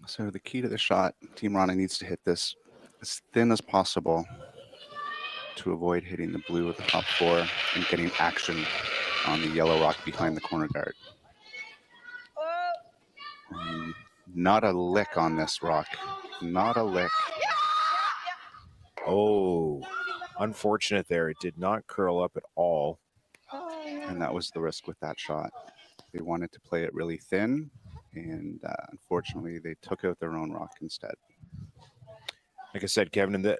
So the key to the shot, Team Wrana needs to hit this as thin as possible to avoid hitting the blue with the top 4 and getting action on the yellow rock behind the corner guard. Not a lick on this rock. Not a lick. Oh, unfortunate there. It did not curl up at all. And that was the risk with that shot. They wanted to play it really thin, and unfortunately, they took out their own rock instead. Like I said, Kevin,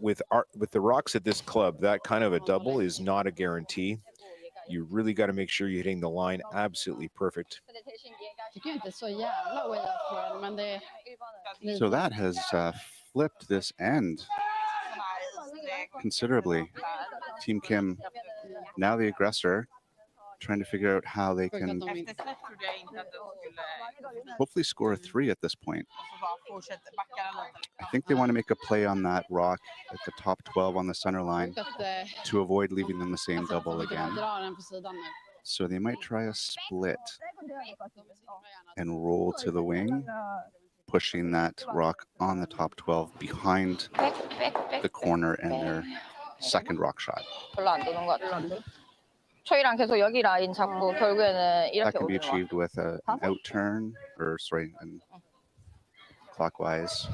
with the rocks at this club, that kind of a double is not a guarantee. You really got to make sure you're hitting the line absolutely perfect. So that has flipped this end considerably. Team Kim, now the aggressor, trying to figure out how they can hopefully score a 3 at this point. I think they want to make a play on that rock at the top 12 on the center line to avoid leaving them the same double again. So they might try a split and roll to the wing, pushing that rock on the top 12 behind the corner and their second rock shot. That can be achieved with an out turn, or sorry, and clockwise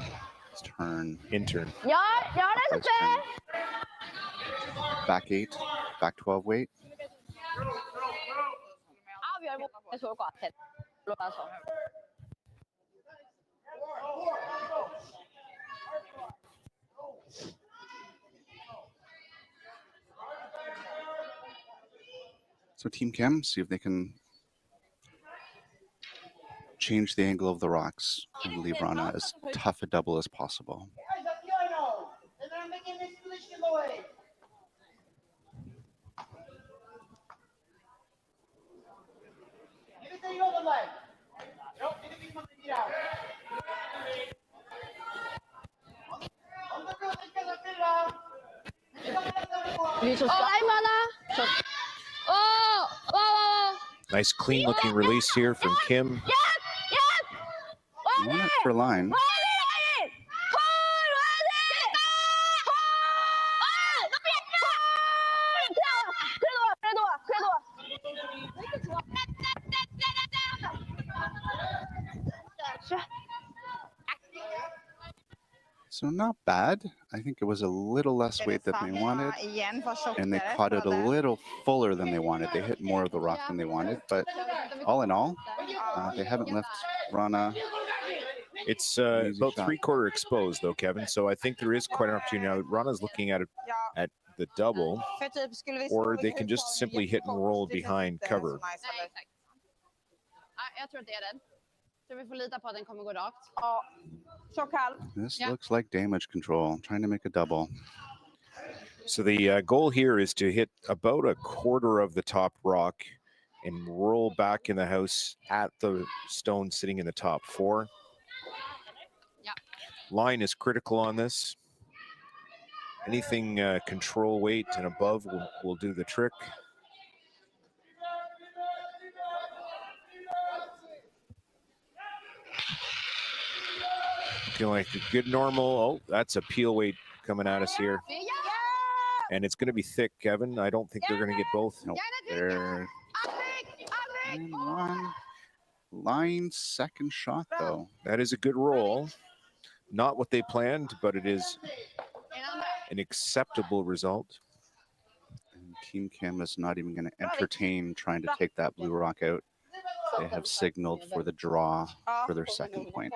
turn. In turn. Back 8, back 12 weight. So Team Kim, see if they can change the angle of the rocks and leave Wrana as tough a double as possible. Nice clean looking release here from Kim. One up for line. So not bad. I think it was a little less weight than they wanted, and they caught it a little fuller than they wanted. They hit more of the rock than they wanted, but all in all, they haven't left Wrana. It's about 3/4 exposed though, Kevin. So I think there is quite an opportunity now. Wrana's looking at it at the double, or they can just simply hit and roll behind cover. This looks like damage control, trying to make a double. So the goal here is to hit about 1/4 of the top rock and roll back in the house at the stone sitting in the top 4. Line is critical on this. Anything control weight and above will do the trick. Looking like a good normal. Oh, that's a peel weight coming at us here. And it's going to be thick, Kevin. I don't think they're going to get both. Nope. They're and one. Line second shot, though. That is a good roll. Not what they planned, but it is an acceptable result. And Team Kim is not even going to entertain trying to take that blue rock out. They have signaled for the draw for their second point.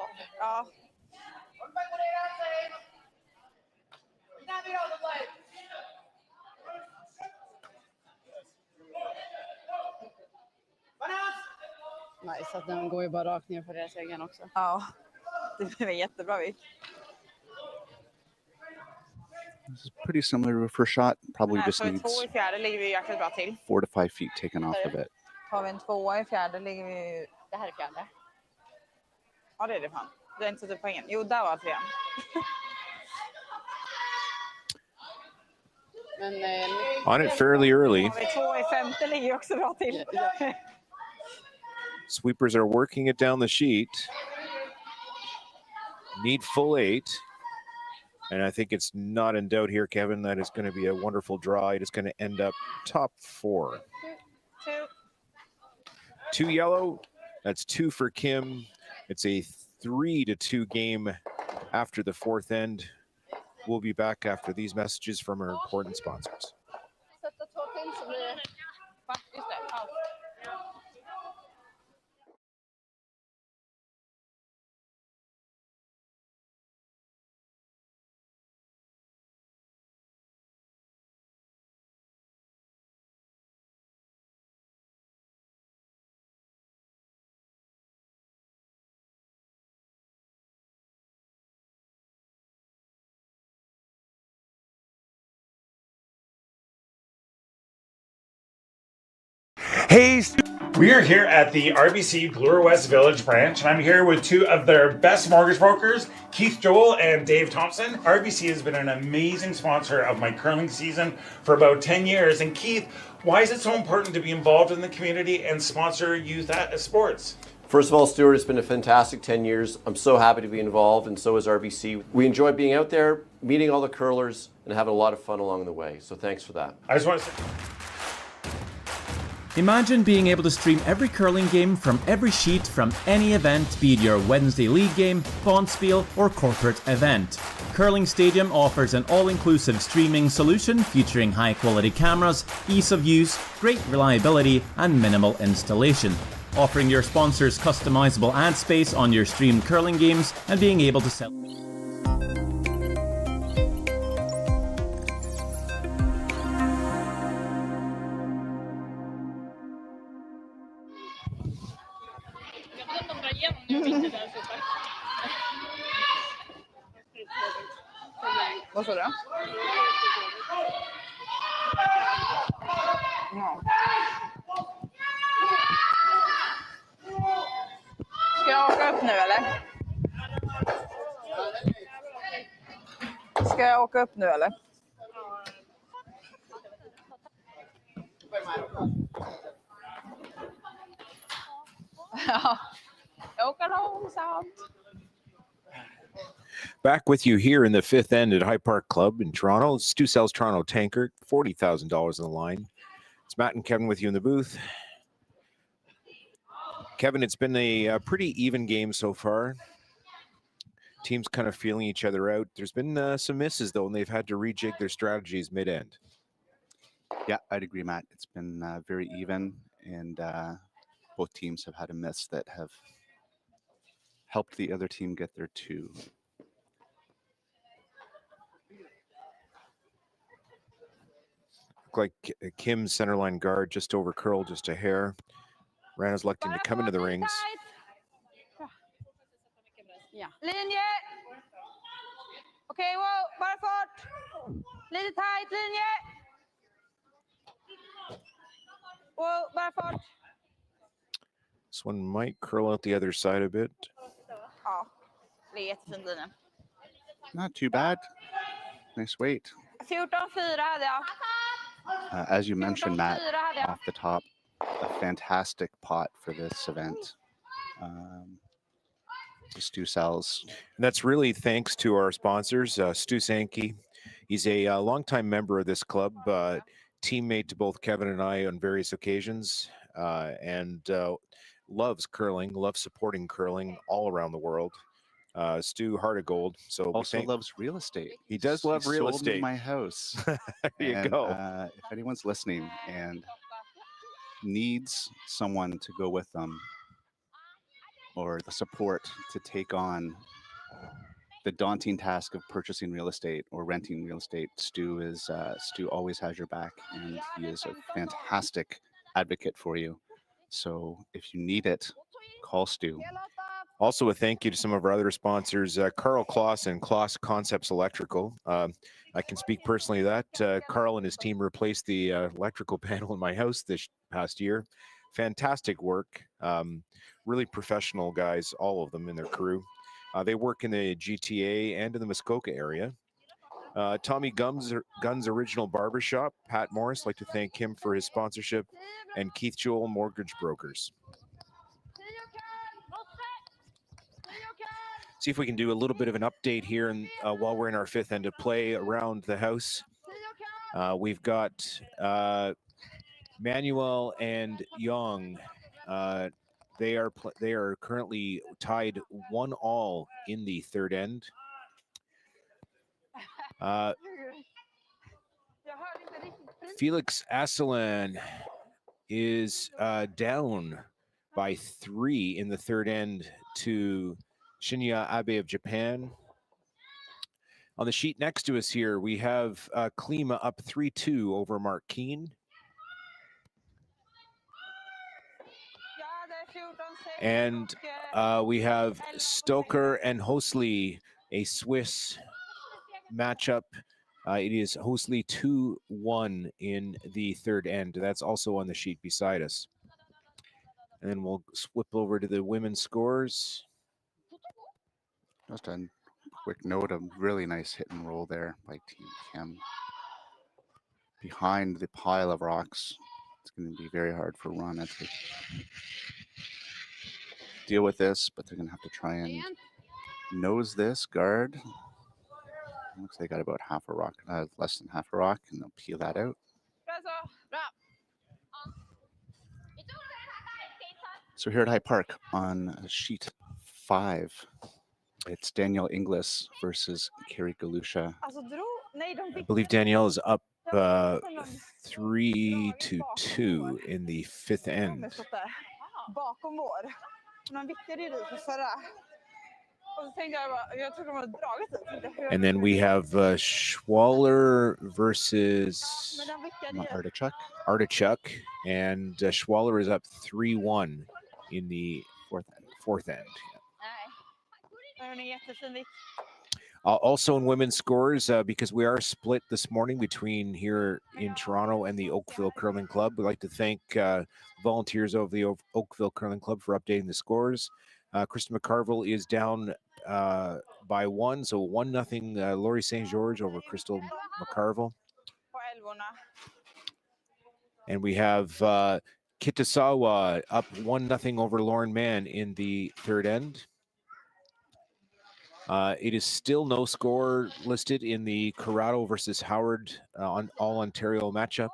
Nice att den går ju bara rakt ner på deras egen också. Ja, det blev jättebra vikt. This is pretty similar to a first shot. Probably just needs 2 i fjärde ligger vi jäkligt bra till. 4 to 5 feet taken off of it. Har vi en 2 i fjärde ligger vi... Det här är fjärde. Ja, det är det fan. Du har inte satt upp poängen. Jo, där var 3. On it fairly early. 2 i femte ligger också bra till. Sweepers are working it down the sheet. Need full 8. And I think it's not in doubt here, Kevin. That is going to be a wonderful draw. It is going to end up top 4. 2. 2 yellow. That's 2 for Kim. It's a 3-2 game after the fourth end. We'll be back after these messages from our important sponsors. Hey, we are here at the RBC Bloor West Village branch, and I'm here with 2 of their best mortgage brokers, Keith Joel and Dave Thompson. RBC has been an amazing sponsor of my curling season for about 10 years. And Keith, why is it so important to be involved in the community and sponsor youth sports? First of all, Stuart, it's been a fantastic 10 years. I'm so happy to be involved, and so is RBC. We enjoy being out there, meeting all the curlers, and having a lot of fun along the way. So thanks for that. I just want to say... Imagine being able to stream every curling game from every sheet from any event, be it your Wednesday league game, bonspiel, or corporate event. Curling Stadium offers an all-inclusive streaming solution featuring high-quality cameras, ease of use, great reliability, and minimal installation. Offering your sponsors customizable ad space on your streamed curling games and being able to sell... Vad sa du? Ja. Ska jag åka upp nu eller? Ska jag åka upp nu eller? Ja. Jag åker långsamt. Back with you here in the fifth end at High Park Club in Toronto. Stu sells Toronto Tankard, $40,000 on the line. It's Matt and Kevin with you in the booth. Kevin, it's been a pretty even game so far. Teams kind of feeling each other out. There's been some misses, though, and they've had to rejig their strategies mid-end. Yeah, I'd agree, Matt. It's been very even, and both teams have had a miss that have helped the other team get their 2. Look like Kim's centerline guard just over curl, just a hair. Wrana's electing to come into the rings. Ja. Linje! Okej, wow, bara fart! Lite tight linje! Wow, bara fart! This one might curl out the other side a bit. Ja, det är jättefint linje. Not too bad. Nice weight. 14-4 hade jag. As you mentioned, Matt, off the top, a fantastic pot for this event. Stu sells. And that's really thanks to our sponsors, Stu Sankey. He's a longtime member of this club, teammate to both Kevin and I on various occasions, and loves curling, loves supporting curling all around the world. Stu, heart of gold. So also loves real estate. He does love real estate. Sold me my house. There you go. If anyone's listening and needs someone to go with them or the support to take on the daunting task of purchasing real estate or renting real estate, Stu always has your back, and he is a fantastic advocate for you. So if you need it, call Stu. Also, a thank you to some of our other sponsors, Carl Kloss and Kloss Concepts Electrical. I can speak personally to that. Carl and his team replaced the electrical panel in my house this past year. Fantastic work. Really professional guys, all of them in their crew. They work in the GTA and in the Muskoka area. Tommy Gunn's Original Barbershop, Pat Morris, like to thank him for his sponsorship, and Keith Joel Mortgage Brokers. See if we can do a little bit of an update here and while we're in our fifth end of play around the house. We've got Manuel and Young They are currently tied 1-1 in the third end. Felix Asselan is down by 3 in the third end to Shinya Abe of Japan. On the sheet next to us here, we have Klima up 3-2 over Mark Keane. And we have Stoker and Hosley, a Swiss matchup. It is Hosley 2-1 in the third end. That's also on the sheet beside us. And then we'll flip over to the women's scores. Just a quick note, a really nice hit and roll there by Team Kim. Behind the pile of rocks, it's going to be very hard for Wrana to deal with this, but they're going to have to try and nose this guard. Looks like they got about half a rock, less than half a rock, and they'll peel that out. So here at High Park on sheet 5, it's Danielle Inglis versus Carrie Galusha. I believe Danielle is up 3-2 in the fifth end. And then we have Schwaller versus Artichuk, and Schwaller is up 3-1 in the fourth end. Also in women's scores, because we are split this morning between here in Toronto and the Oakville Curling Club, we'd like to thank volunteers of the Oakville Curling Club for updating the scores. Kristen McCarville is down by 1, so 1-0 Laurie St. George over Crystal McCarville. And we have Kitasawa up 1-0 over Lauren Mann in the third end. It is still no score listed in the Corrado versus Howard All-Ontario matchup.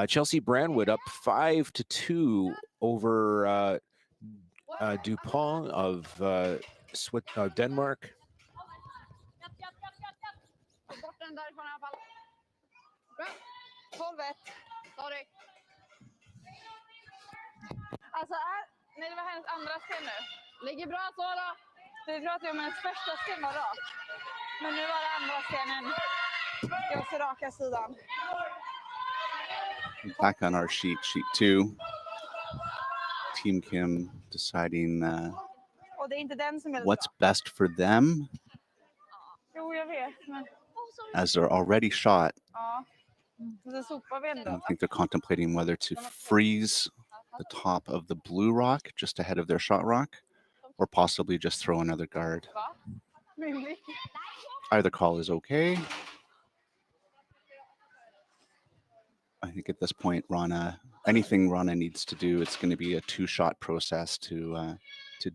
Chelsea Brandwood up 5-2 over Dupont of Denmark. Alltså, nej, det var hennes andra sten nu. Ligger bra så då. Vi pratade om hennes första sten var rak. Men nu var det andra stenen just raka sidan. Back on our sheet 2. Team Kim deciding Och det är inte den som är what's best for them. Jo, jag vet. Men... As they're already shot. Ja. Så sopar vi ändå. I think they're contemplating whether to freeze the top of the blue rock just ahead of their shot rock, or possibly just throw another guard. Either call is okay. I think at this point, anything Wrana needs to do, it's going to be a 2-shot process to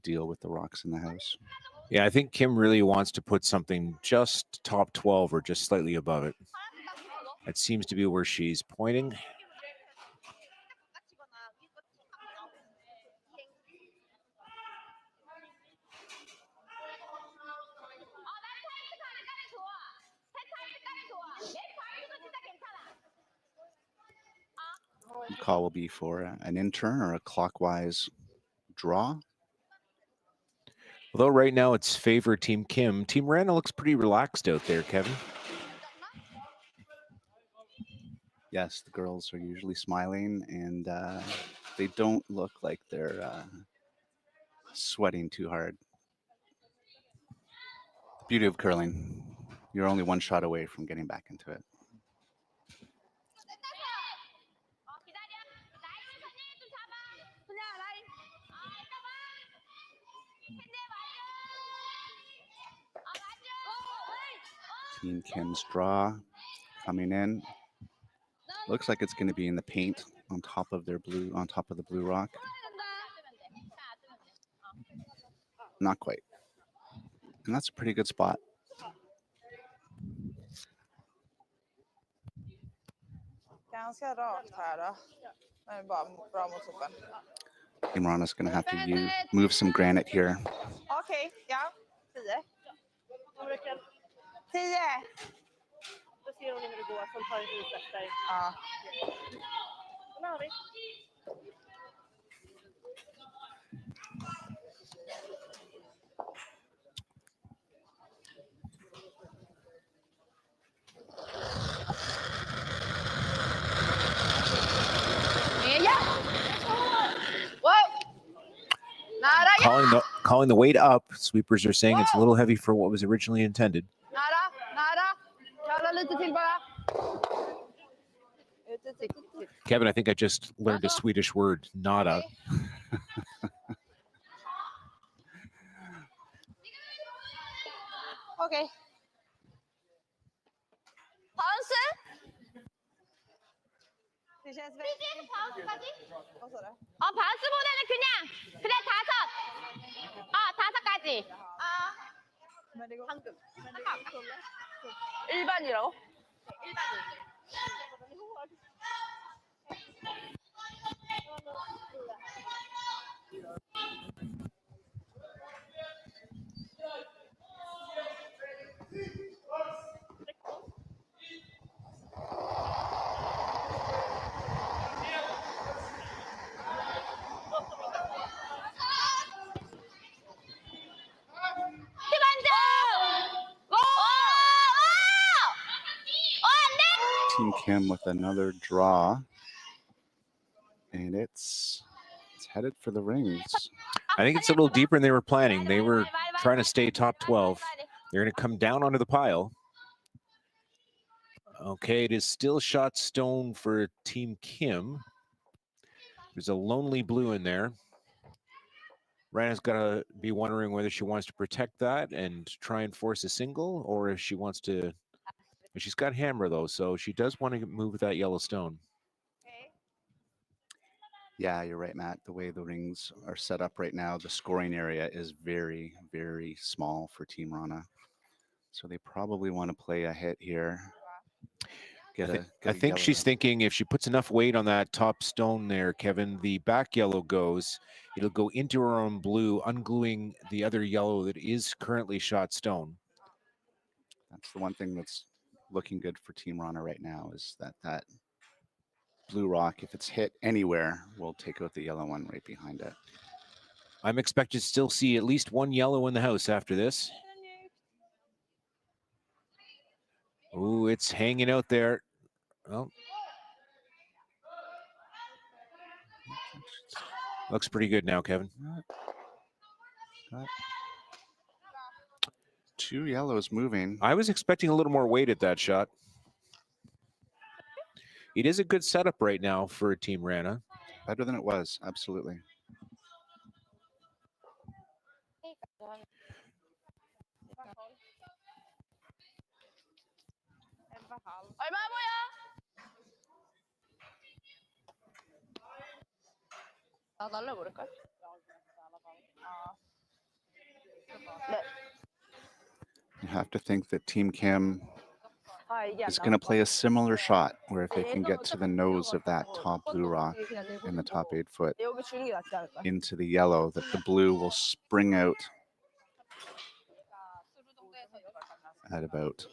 deal with the rocks in the house. Yeah, I think Kim really wants to put something just top 12 or just slightly above it. That seems to be where she's pointing. The call will be for an in-turn or a clockwise draw. Although right now it's favor Team Kim. Team Wrana looks pretty relaxed out there, Kevin. Yes, the girls are usually smiling, and they don't look like they're sweating too hard. The beauty of curling, you're only 1 shot away from getting back into it. Team Kim's draw coming in. Looks like it's going to be in the paint on top of the blue rock. Not quite. And that's a pretty good spot. Ganska rakt här då. bra mot sopen. Team Rana's going to have to move some granite here. Okej, ja. 10. 10. Då ser hon hur det går, som tar en is efter. Ja. Den har vi. Calling the weight up. Sweepers are saying it's a little heavy for what was originally intended. Kevin, I think I just learned a Swedish word, nada. Okej. Paus. Det känns väldigt... Vad sa du? 바운스보다는 그냥 그래 5. 5까지. Men det går... 방금. 일반이라고? Team Kim with another draw. And it's headed for the rings. I think it's a little deeper than they were planning. They were trying to stay top 12. They're going to come down onto the pile. Okay, it is still shot stone for Team Kim. There's a lonely blue in there. Rana's got to be wondering whether she wants to protect that and try and force a single, or if she wants to. She's got hammer though, so she does want to move that yellow stone. Yeah, you're right, Matt. The way the rings are set up right now, the scoring area is very, very small for Team Rana. So they probably want to play a hit here. I think she's thinking if she puts enough weight on that top stone there, Kevin, the back yellow goes. It'll go into her own blue, ungluing the other yellow that is currently shot stone. That's the one thing that's looking good for Team Rana right now, is that blue rock, if it's hit anywhere, will take out the yellow one right behind it. I'm expected to still see at least one yellow in the house after this. Oh, it's hanging out there. Well, looks pretty good now, Kevin. Got 2 yellows moving. I was expecting a little more weight at that shot. It is a good setup right now for Team Rana. Better than it was, absolutely. 얼마 보여? 나 날려버릴까? 네. You have to think that Team Kim is going to play a similar shot, where if they can get to the nose of that top blue rock in the top 8 foot into the yellow, that the blue will spring out at about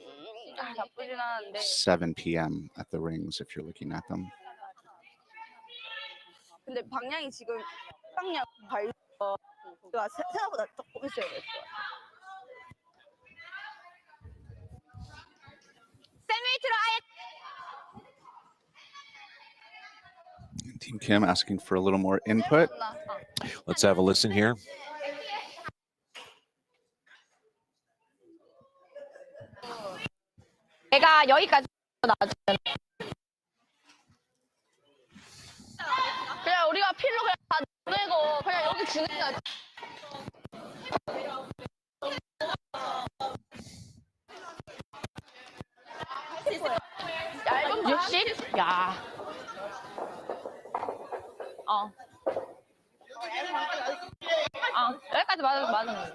7 p.m. at the rings, if you're looking at them. 근데 방향이 지금 방향 발가 생각보다 조금 있어야 될 거야. Team Kim asking for a little more input. Let's have a listen here. 내가 여기까지 놔주면 그냥 우리가 필로 그냥 다 내고 그냥 여기 주는 거야. 얇은 60? 야. 여기까지 맞은 거야.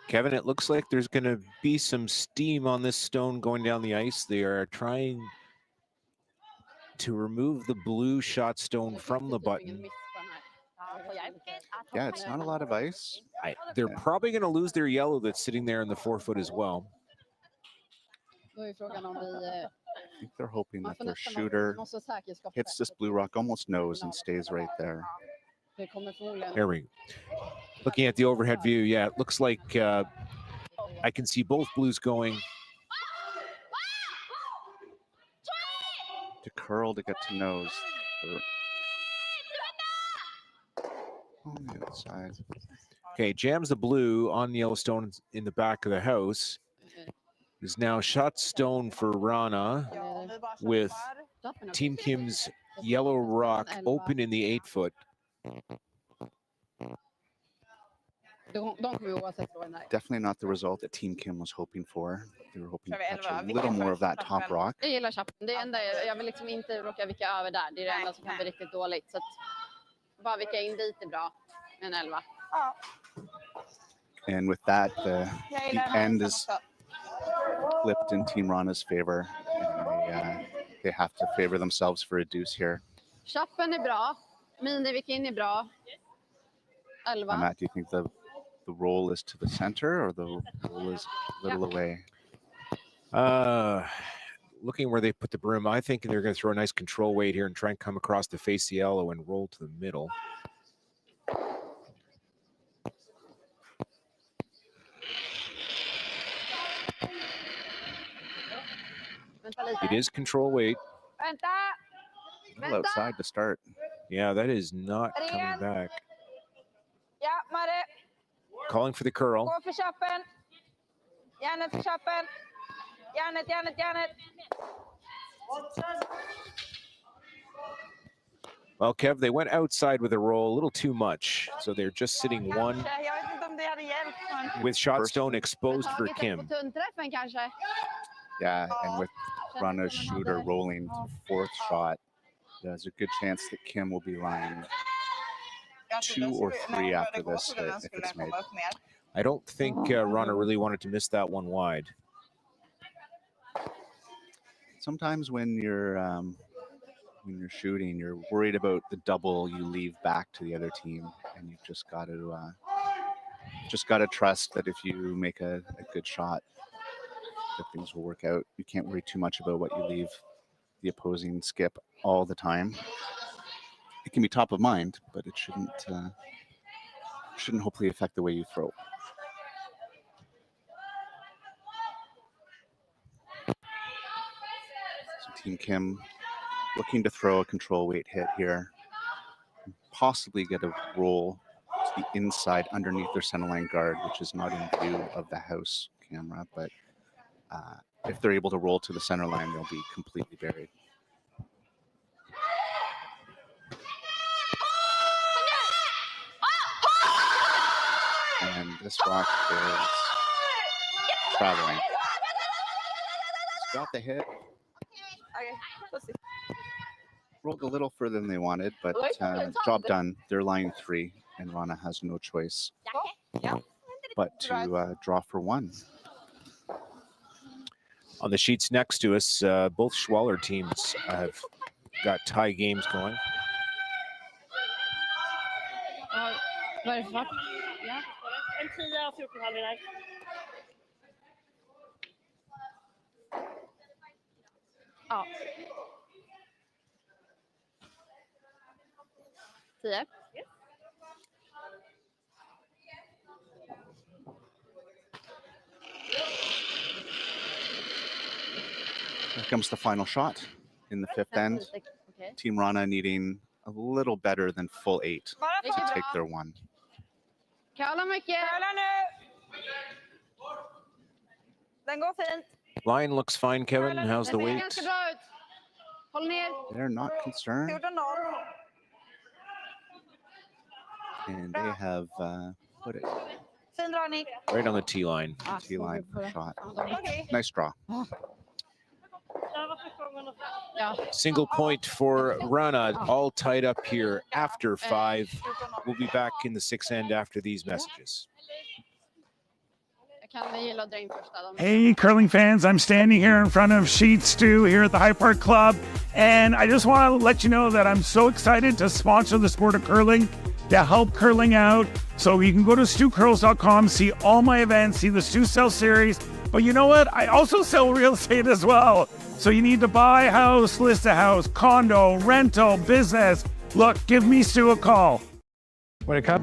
Kevin, it looks like there's going to be some steam on this stone going down the ice. They are trying to remove the blue shot stone from the button. Yeah, it's not a lot of ice. They're probably going to lose their yellow that's sitting there in the 4-foot as well. I think they're hoping that their shooter hits this blue rock almost nose and stays right there. There we go. Looking at the overhead view, yeah, it looks like I can see both blues going. To curl to get to nose. On the outside. Okay, jams the blue on the yellow stone in the back of the house. Is now shot stone for Wrana with Team Kim's yellow rock open in the 8-foot. Definitely not the result that Team Kim was hoping for. They were hoping to catch a little more of that top rock. Jag gillar chappen. Det enda jag vill liksom inte råka vicka över där. Det är det enda som kan bli riktigt dåligt. Så att bara vicka in dit är bra med en 11. And with that, the end is flipped in Team Wrana's favor. And they have to favor themselves for a deuce here. Chappen är bra. Minivick in är bra. 11. Matt, do you think the roll is to the center or the roll is a little away? Looking where they put the broom, I think they're going to throw a nice control weight here and try and come across to face the yellow and roll to the middle. It is control weight. A little outside to start. Yeah, that is not coming back. Ja, Mare. Calling for the curl. Gå för chappen. Järnet för chappen. Järnet. Well, Kev, they went outside with a roll a little too much. So they're just sitting one Jag vet inte om det hade hjälpt. with shot stone exposed for Kim. Yeah, and with Wrana's shooter rolling to fourth shot, there's a good chance that Kim will be lying 2 or 3 after this hit if it's made. I don't think Wrana really wanted to miss that one wide. Sometimes when you're shooting, you're worried about the double you leave back to the other team, and you've just got to trust that if you make a good shot, that things will work out. You can't worry too much about what you leave the opposing skip all the time. It can be top of mind, but it shouldn't hopefully affect the way you throw. So Team Kim looking to throw a control weight hit here, possibly get a roll to the inside underneath their centerline guard, which is not in view of the house camera, but if they're able to roll to the center line, they'll be completely buried. And this rock is traveling. Got the hit. Okay, let's see. Rolled a little further than they wanted, but job done. They're line 3, and Wrana has no choice but to draw for 1. On the sheets next to us, both Schwaller teams have got tie games going. Vad är det för fart? Ja. En 10 och 14 halvlek. Ja. 10. Here comes the final shot in the 5th end. Okay. Team Wrana needing a little better than full 8 to take their 1. Kalla mycket. Kalla nu. Den går fint. Line looks fine, Kevin. How's the weight? Ganska bra ut. Håll ner. They're not concerned, 14-0. and they have put it Fin dragning. Right on the T line. T-line shot. Okay. Nice draw. Single point for Wrana, all tied up here after 5. We'll be back in the 6th end after these messages. kan gilla att dra in första. Hey, curling fans, I'm standing here in front of Sheet Stew here at the High Park Club, and I just want to let you know that I'm so excited to sponsor the sport of curling, to help curling out. So you can go to stewcurls.com, see all my events, see the Stew Sell series. But you know what? I also sell real estate as well. So you need to buy a house, list a house, condo, rental, business. Look, give me Stu a call. When it comes.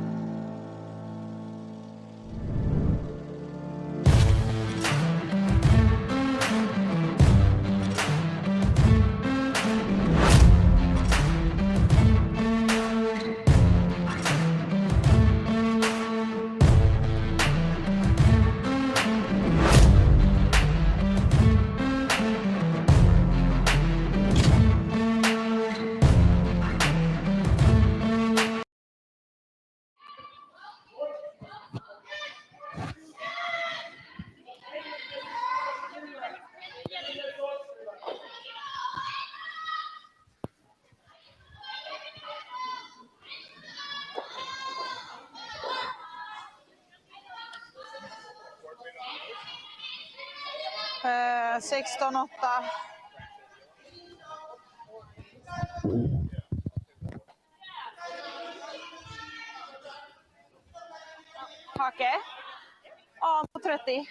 Eh, 16-8. Hake. Ja, på 30.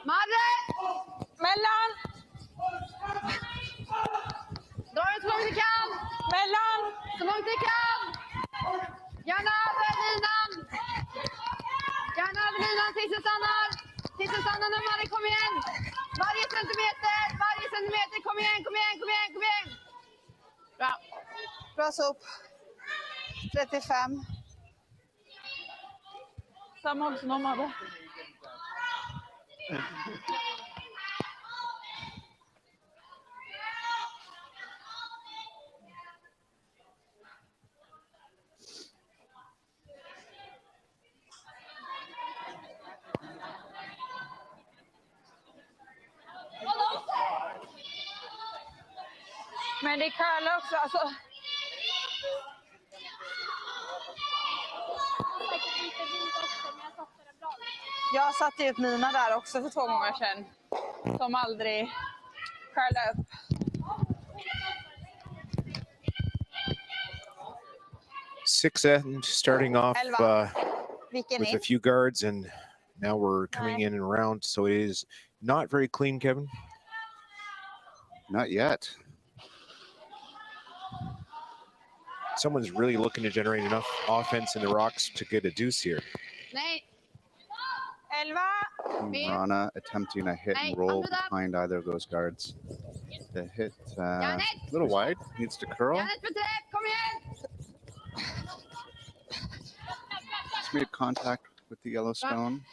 Madde! Mellan! Dra ut så långt du kan! Mellan! Så långt du kan! Gärna över linan! Gärna över linan tills du stannar! Tills du stannar nu, Madde, kom igen! Varje centimeter, kom igen, kom igen, kom igen, kom igen! Bra. Bra sop. 35. Samma håll som de hade. Men det är curla också, alltså. Jag satte ut mina där också för 2 gånger sedan. Som aldrig curlade upp. Six end starting off Vilken with är? a few guards, and now we're coming in and around. So it is not very clean, Kevin. Not yet. Someone's really looking to generate enough offense in the rocks to get a deuce here. Nej. 11. Team Wrana attempting a hit and roll behind either of those guards. The hit a little wide, needs to curl. Kom igen! Just made contact with the yellow stone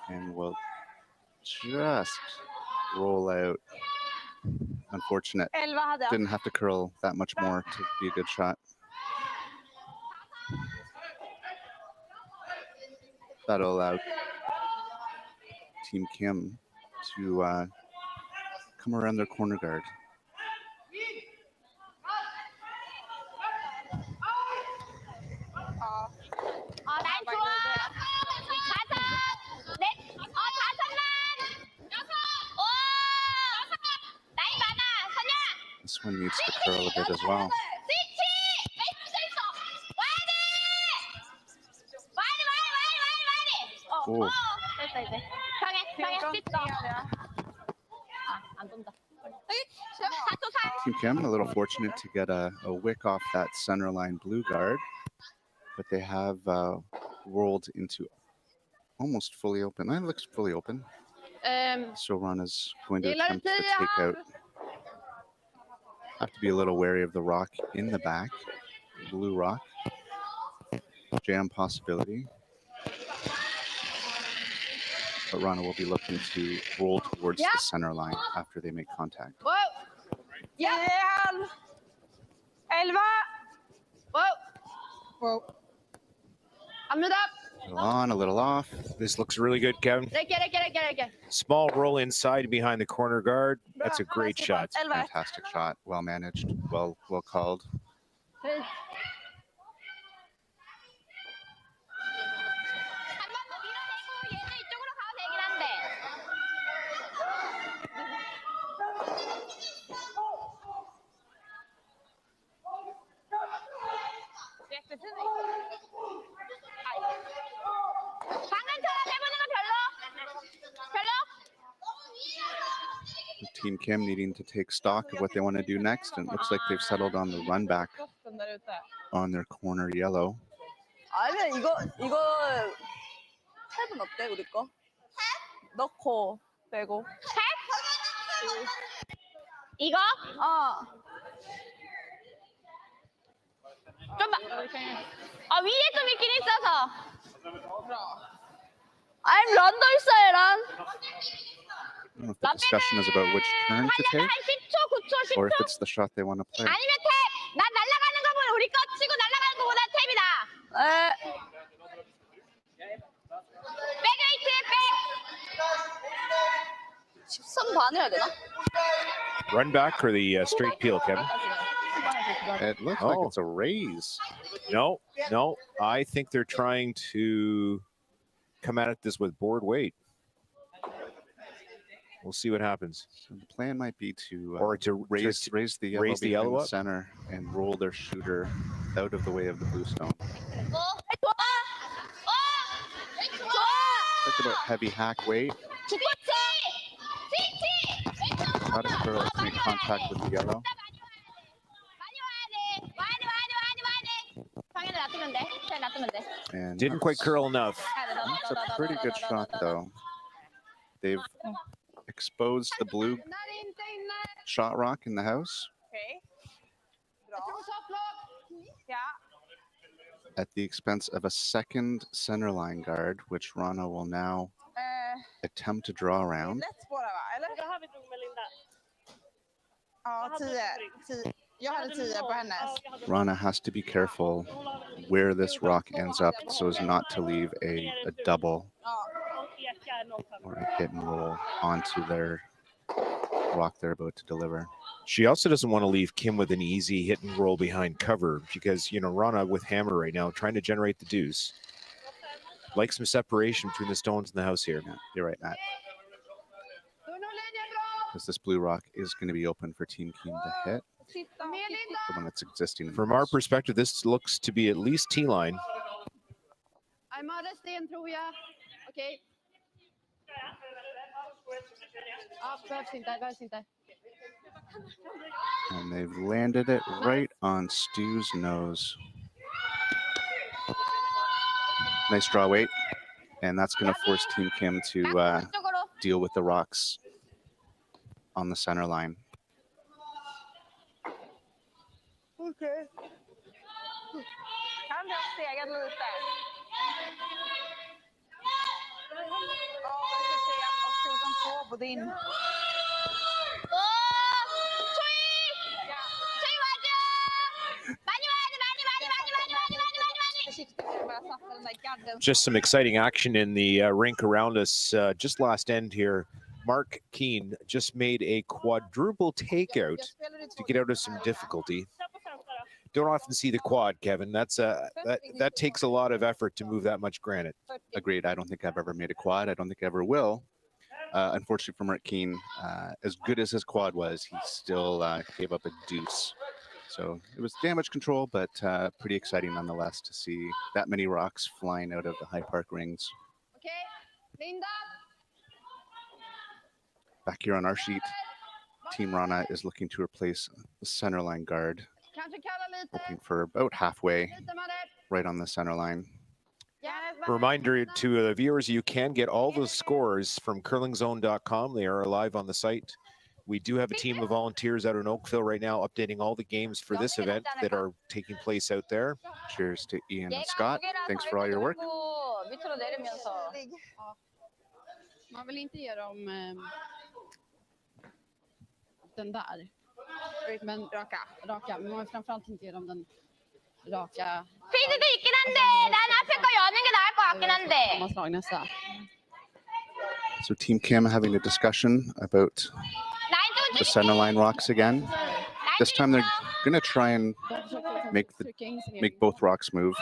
and will just roll out. Unfortunate. 11 hade jag. Didn't have to curl that much more to be a good shot. That'll allow Team Kim to come around their corner guard. This one needs to curl a bit as well. Oh. Team Kim a little fortunate to get a wick off that centerline blue guard, but they have rolled into almost fully open. That looks fully open. So Wrana's going to attempt the takeout. Have to be a little wary of the rock in the back. Blue rock. Jam possibility. But Wrana will be looking to roll towards the center line after they make contact. Whoa! Yeah! 11! Whoa! Whoa. Använda! little on, a little off. This looks really good, Kevin. Small roll inside behind the corner guard. That's a great shot. Fantastic shot. Well managed. Well called. Team Kim needing to take stock of what they want to do next, and it looks like they've settled on the run back on their corner yellow. 아니면 이거 탭은 어때 우리 거? 넣고 빼고. 탭? 이거? 좀 위에 좀 있긴 있어서. I'm 런더 있어요, 런. I don't know if the discussion is about which turn to take, 10초, 9초, 10초. or if it's the shot they want to play. 아니면 탭! 난 날아가는 거 보면 우리 거 치고 날아가는 거보다 탭이다. 백웨이트, 백! 13 반 해야 되나? Run back or the straight peel, Kevin? It looks like it's a raise. No. I think they're trying to come at this with board weight. We'll see what happens. So the plan might be to raise the yellow behind the center and roll their shooter out of the way of the blue stone. Think about heavy hack weight. Try to curl to make contact with the yellow. And didn't quite curl enough. That's a pretty good shot, though. They've exposed the blue shot rock in the house at the expense of a second center line guard, which Wrana will now attempt to draw around. Wrana has to be careful where this rock ends up so as not to leave a double or a hit and roll onto their rock they're about to deliver. She also doesn't want to leave Kim with an easy hit and roll behind cover because, Wrana with hammer right now, trying to generate the deuce. Like some separation between the stones in the house here. Yeah, you're right, Matt. Because this blue rock is going to be open for Team Kim to hit. The one that's existing. From our perspective, this looks to be at least T-line. I'm out of sten, tror jag. Okej. Behövs inte. And they've landed it right on Stu's nose. Nice draw weight. And that's going to force Team Kim to deal with the rocks on the center line. Okay. Kan jag stega lite? Jag ska se att på din. Just some exciting action in the rink around us. Just last end here, Mark Keane just made a quadruple takeout to get out of some difficulty. Don't often see the quad, Kevin. That takes a lot of effort to move that much granite. Agreed. I don't think I've ever made a quad. I don't think I ever will. Unfortunately for Mark Keane, as good as his quad was, he still gave up a deuce. So it was damage control, but pretty exciting nonetheless to see that many rocks flying out of the High Park rings. Okay, Linda. Back here on our sheet, Team Wrana is looking to replace the center line guard, hoping for about halfway, right on the center line. Reminder to the viewers, you can get all the scores from curlingzone.com. They are live on the site. We do have a team of volunteers out in Oakville right now updating all the games for this event that are taking place out there. Cheers to Ian and Scott. Thanks for all your work. Man vill inte ge dem den där. Men raka. Men man vill framförallt inte ge dem den raka. 필드도 있긴 한데 난 앞에 거 여는 게 나을 것 같긴 한데. Sammanslagna så här. So Team Kim having a discussion about the center line rocks again. This time they're going to try and make both rocks move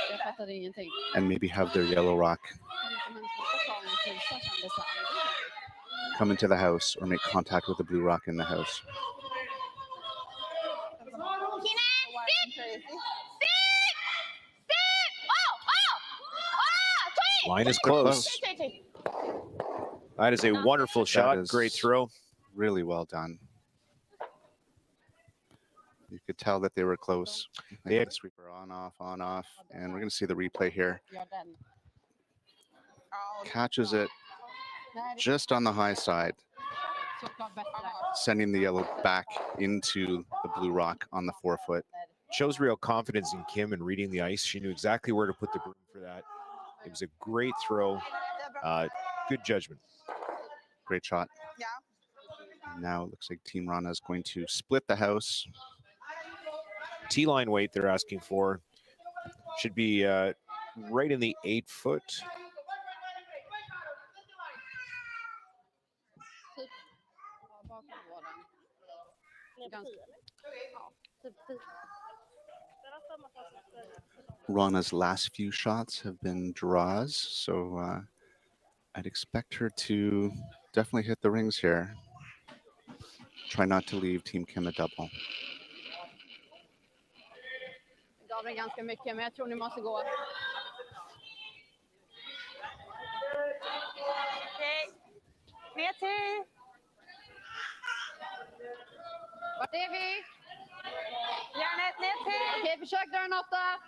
Jag fattade ingenting. and maybe have their yellow rock come into the house or make contact with the blue rock in the house. Line is close. That is a wonderful shot. is Great throw. Really well done. You could tell that they were close. They had the sweeper on, off, and we're going to see the replay here. Catches it just on the high side, sending the yellow back into the blue rock on the 4-foot. Shows real confidence in Kim and reading the ice. She knew exactly where to put the broom for that. It was a great throw. Good judgment. Great shot. Yeah. Now it looks like Team Wrana is going to split the house. T-line weight they're asking for. Should be right in the 8-foot. Rana's last few shots have been draws, so I'd expect her to definitely hit the rings here. Try not to leave Team Kim a double. Gav det ganska mycket, men jag tror ni måste gå. Okej. Ner till. Vart är vi? Järnet ner till. Okej, försök dra en 8.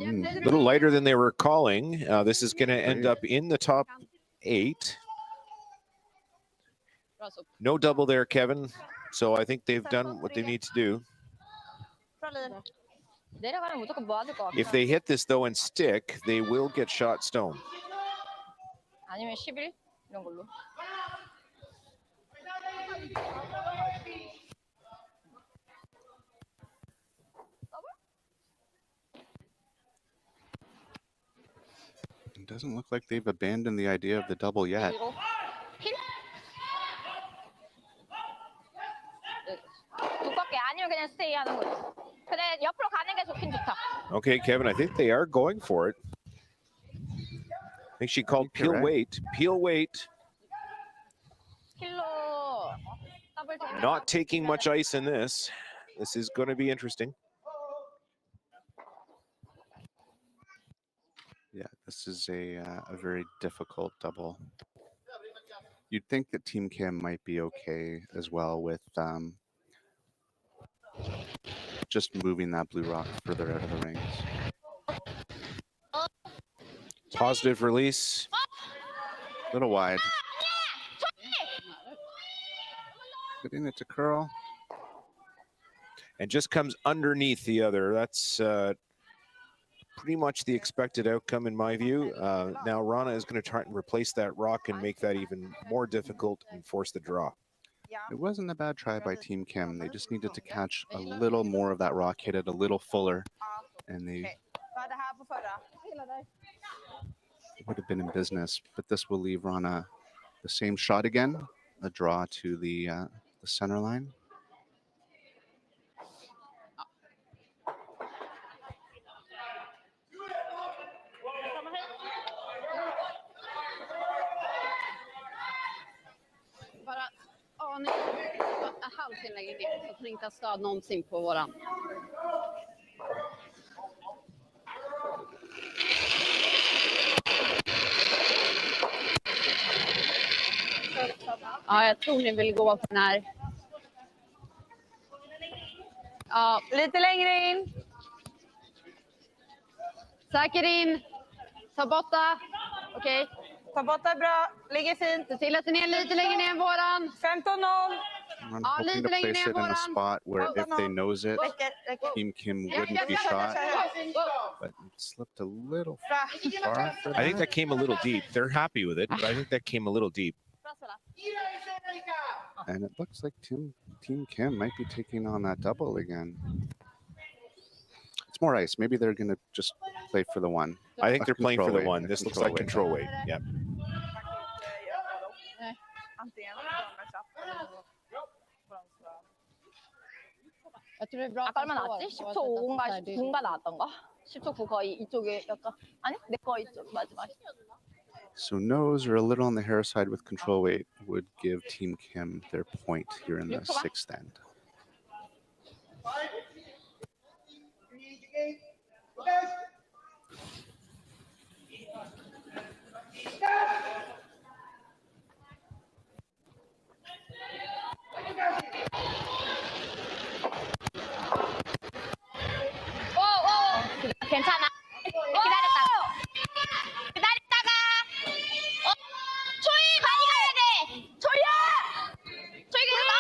A little lighter than they were calling. This is going to end up in the top 8. No double there, Kevin. So I think they've done what they need to do. If they hit this, though, and stick, they will get shot stone. 아니면 11 이런 걸로. It doesn't look like they've abandoned the idea of the double yet. 두껍게 아니면 그냥 스테이 하는 거지. 그래 옆으로 가는 게 좋긴 좋다. Okay, Kevin, I think they are going for it. I think she called peel weight. Peel weight. 킬로 더블 좀. Not taking much ice in this. This is going to be interesting. Yeah, this is a very difficult double. You'd think that Team Kim might be okay as well with just moving that blue rock further out of the rings. Positive release. A little wide. Getting it to curl. And just comes underneath the other. That's pretty much the expected outcome in my view. Now Rana is going to try and replace that rock and make that even more difficult and force the draw. It wasn't a bad try by Team Kim. They just needed to catch a little more of that rock, hit it a little fuller, and they would have been in business. But this will leave Rana the same shot again, a draw to the center line. En halvtimme längre ner så att ni inte har stad någonsin på våran. Ja, jag tror ni vill gå på den här. Ja, lite längre in. Säker in. Ta borta. Okej. Ta borta bra. Ligger fint. Se till att den är lite längre ner än våran. 15-0. I'm hoping to place it in a spot where if they nose it, Team Kim wouldn't be shot, but it slipped a little far. I think that came a little deep. They're happy with it, but I think that came a little deep. And it looks like Team Kim might be taking on that double again. more ice. Maybe they're going to just play for the one. I think they're playing for the weight. one. This looks like control weight. Yep. 아까 얼마 나왔지? 10초 5인가 9인가 나왔던가? 10초 9 거의 이쪽에 약간 아니 내 거 이쪽 마지막. So nose or a little on the hair side with control weight would give Team Kim their point here in the 6th end. 괜찮아. 기다렸다가. 초이 많이 가야 돼. 초이야. 초이 됐어.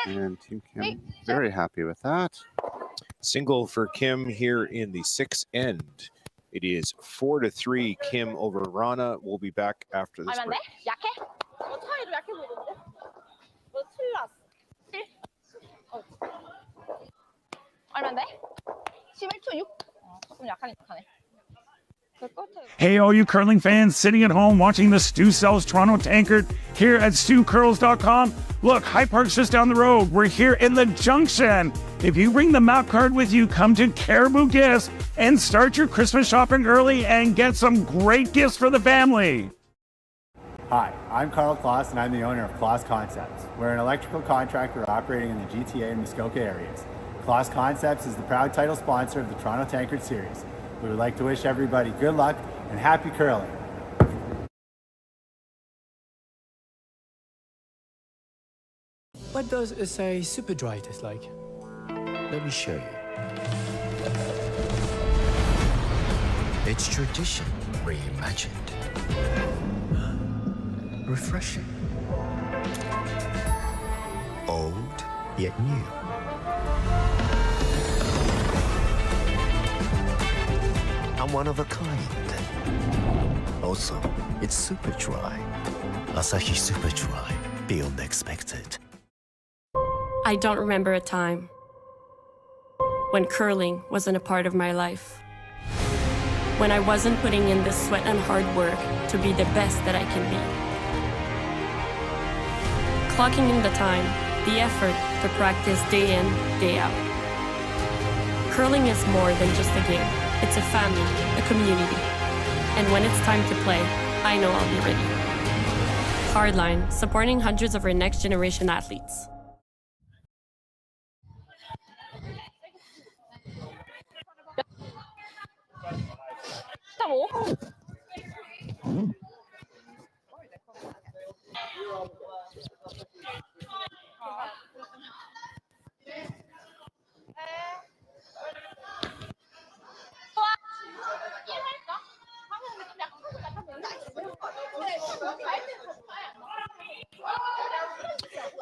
And Team Kim very happy with that. Single for Kim here in the 6th end. It is 4-3 Kim over Wrana. We'll be back after this break. 약해? 차이도 약해 보이던데? 너 7 났어. 7? 얼마인데? 11초 6? 조금 약하네. Hey, all you curling fans sitting at home watching the Stu Sells Toronto Tankard here at StuCurls.com. Look, High Park's just down the road. We're here in the Junction. If you bring the map card with you, come to Caribou Gifts and start your Christmas shopping early and get some great gifts for the family. Hi, I'm Carl Kloss and I'm the owner of Kloss Concepts. We're an electrical contractor operating in the GTA and Muskoka areas. Kloss Concepts is the proud title sponsor of the Toronto Tankard Series. We would like to wish everybody good luck and happy curling. What does a super dry taste like? Let me show you. It's tradition reimagined. Refreshing. Old, yet new. I'm one of a kind. Also, it's super dry. Asahi Super Dry. Beyond expected. I don't remember a time when curling wasn't a part of my life. When I wasn't putting in the sweat and hard work to be the best that I can be. Clocking in the time, the effort to practice day in, day out. Curling is more than just a game. It's a family, a community. And when it's time to play, I know I'll be ready. Hardline, supporting hundreds of our next generation athletes.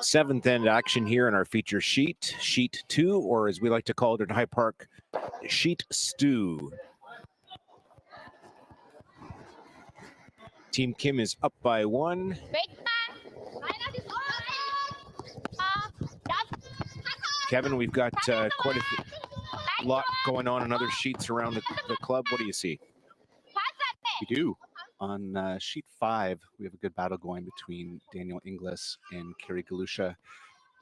Seventh end action here in our feature sheet, sheet 2, or as we like to call it in High Park, sheet stew. Team Kim is up by 1. Kevin, we've got quite a lot going on other sheets around the club. What do you see? We do. On sheet 5, we have a good battle going between Daniel Inglis and Carey Galusha.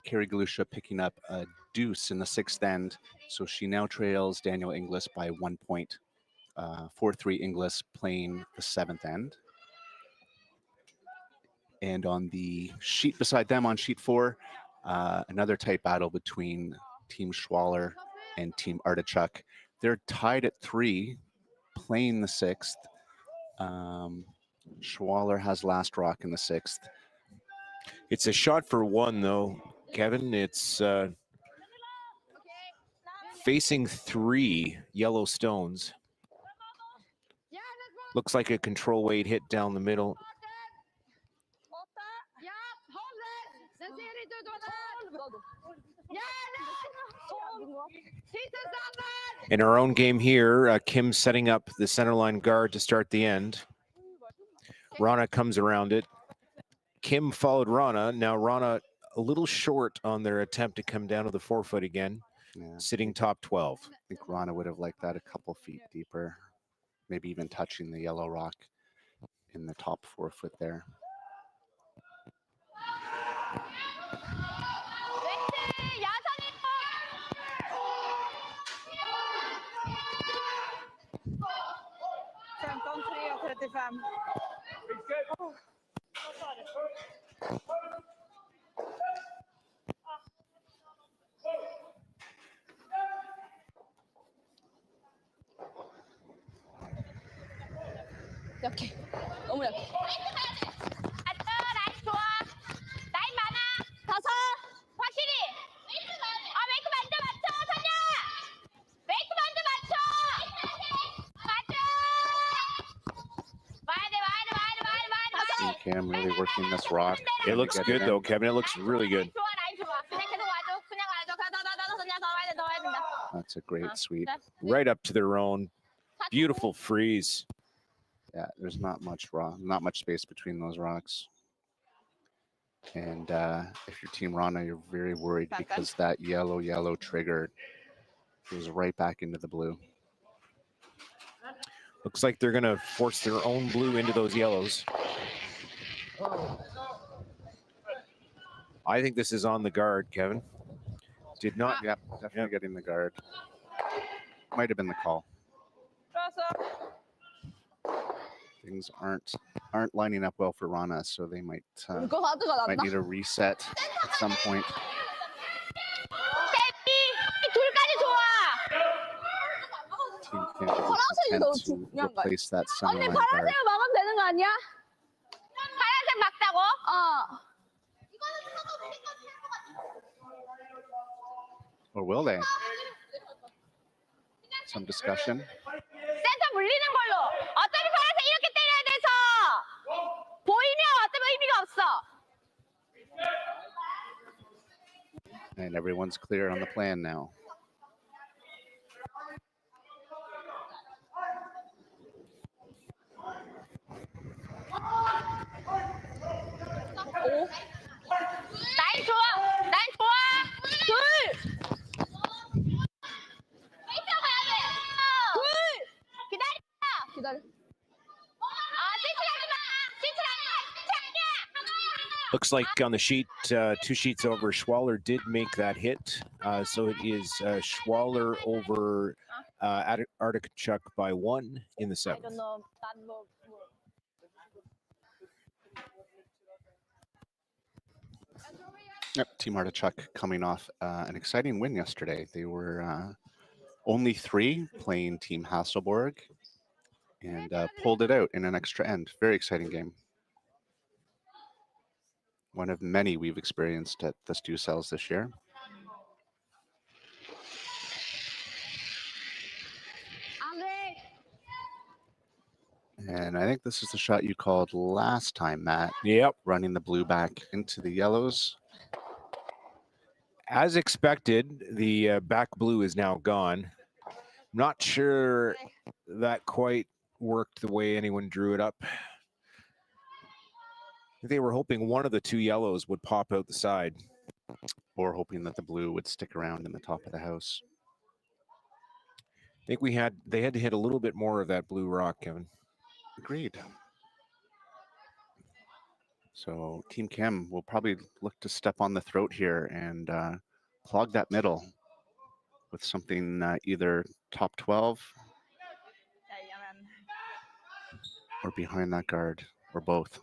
Carey Galusha picking up a deuce in the 6th end, so she now trails Daniel Inglis by 1 point. 4-3 Inglis playing the 7th end. And on the sheet beside them, on sheet 4, another tight battle between Team Schwaller and Team Artichuk. They're tied at 3, playing the 6th. Schwaller has last rock in the 6th. It's a shot for 1, though, Kevin. It's facing 3 yellow stones. Looks like a control weight hit down the middle. In our own game here, Kim setting up the centerline guard to start the end. Wrana comes around it. Kim followed Wrana. Now Wrana a little short on their attempt to come down to the 4-foot again. Yeah. sitting top 12. I think Wrana would have liked that a couple feet deeper, maybe even touching the yellow rock in the top 4 foot there. 약해. 너무 약해. 나이스 좋아. 라인 많아. 5. 확실히. 웨이트 먼저 맞춰. 선야. 웨이트 먼저 맞춰. 맞춰. Team Cam really working this rock. It looks Get good in. though, Kevin. It looks really good. 좋아. 라인 좋아. 그냥 계속 와줘. 그냥 와줘. 더 선야 더 와야 돼. 더 와야 된다. That's a great sweep. Right up to their own. Beautiful freeze. Yeah, there's not much space between those rocks. And if you're Team Wrana, you're very worried because that yellow trigger goes right back into the blue. Looks like they're going to force their own blue into those yellows. I think this is on the guard, Kevin. Did not. Yep, definitely getting the guard. Might have been the call. Things aren't lining up well for Wrana, so they might need a reset at some point. Team Cam attempt to replace that center line guard. 막으면 되는 거 아니야? 파란색 막자고? Or will they? Some discussion. 센터 물리는 걸로. 어차피 파란색 이렇게 때려야 돼서. 보이면 어차피 의미가 없어. And everyone's clear on the plan now. 라인 좋아. 라인 좋아. 둘. 기다려. Looks like on the sheet, 2 sheets over, Schwaller did make that hit. So it is Schwaller over Artichuk by 1 in the 7th. Yep, Team Artichuk coming off an exciting win yesterday. They were only 3 playing Team Hasselborg and pulled it out in an extra end. Very exciting game. One of many we've experienced at the Stu Cells this year. And I think this is the shot you called last time, Matt. Yep. Running the blue back into the yellows. As expected, the back blue is now gone. Not sure that quite worked the way anyone drew it up. They were hoping one of the 2 yellows would pop out the side. Or hoping that the blue would stick around in the top of the house. I think they had to hit a little bit more of that blue rock, Kevin. Agreed. So Team Chem will probably look to step on the throat here and clog that middle with something either top 12 or behind that guard, or both.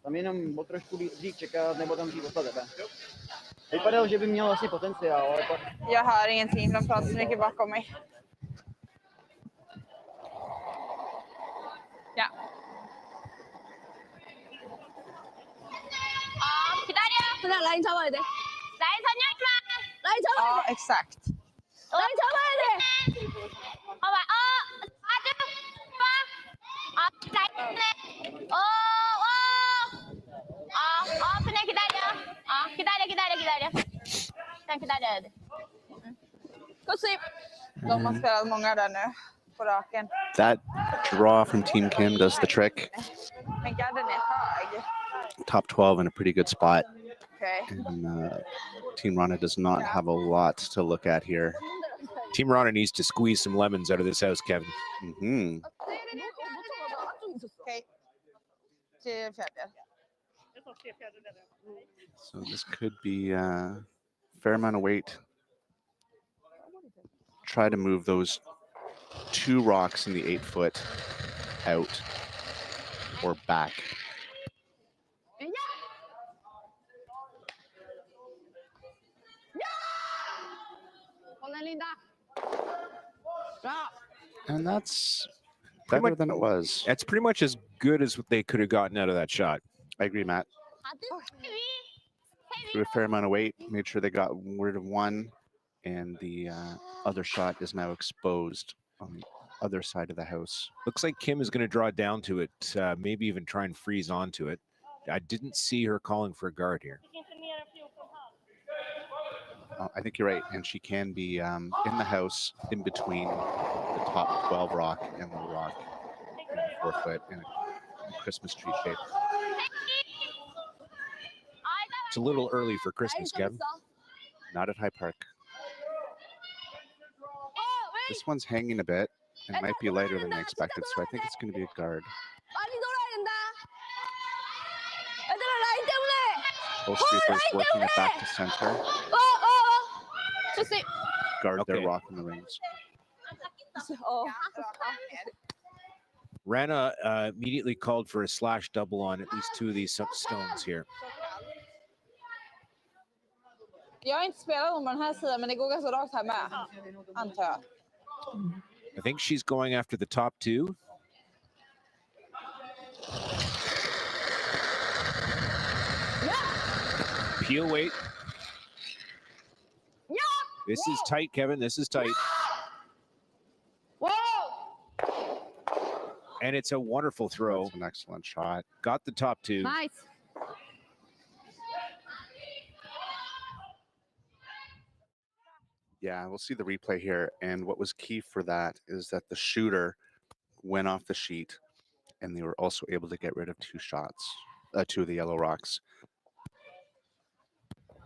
Tam jenom o trošku dřív čekat, nebo tam dřív poslat tebe. Vypadalo, že by měl asi potenciál, ale pak... Jag hör ingenting, de pratar så mycket bakom mig. Ja. 기다려. 그냥 라인 잡아야 돼. 라인 Ja, exakt. De har spelat många där nu på raken. That draw from Team Kim does the trick. Men garden är hög. Top 12 in a pretty good spot. Okay. And Team Rana does not have a lot to look at here. Team Rana needs to squeeze some lemons out of this house, Kevin. Mm-hmm. Okej. Till fjärde. So this could be a fair amount of weight. Try to move those 2 rocks in the 8-foot out or back. And that's better than it was. That's pretty much as good as what they could have gotten out of that shot. I agree, Matt. Threw a fair amount of weight, made sure they got rid of one, and the other shot is now exposed on the other side of the house. Looks like Kim is going to draw down to it, maybe even try and freeze onto it. I didn't see her calling for a guard here. I think you're right, and she can be in the house in between the top 12 rock and the rock in 4 foot in a Christmas tree shape. It's a little early for Christmas, Kevin. Not at High Park. This one's hanging a bit and might be lighter than I expected, so I think it's going to be a guard. Both sweepers working it back to center. Guard their rock in the rings. Rana immediately called for a slash double on at least 2 of these stones here. Jag har inte spelat om den här sidan, men det går ganska rakt här med, antar jag. I think she's going after the top 2. Peel weight. This is tight, Kevin. This is tight. And it's a wonderful throw. That's an excellent shot. Got the top 2. Nice. Yeah, we'll see the replay here. And what was key for that is that the shooter went off the sheet, and they were also able to get rid of 2 shots, 2 of the yellow rocks.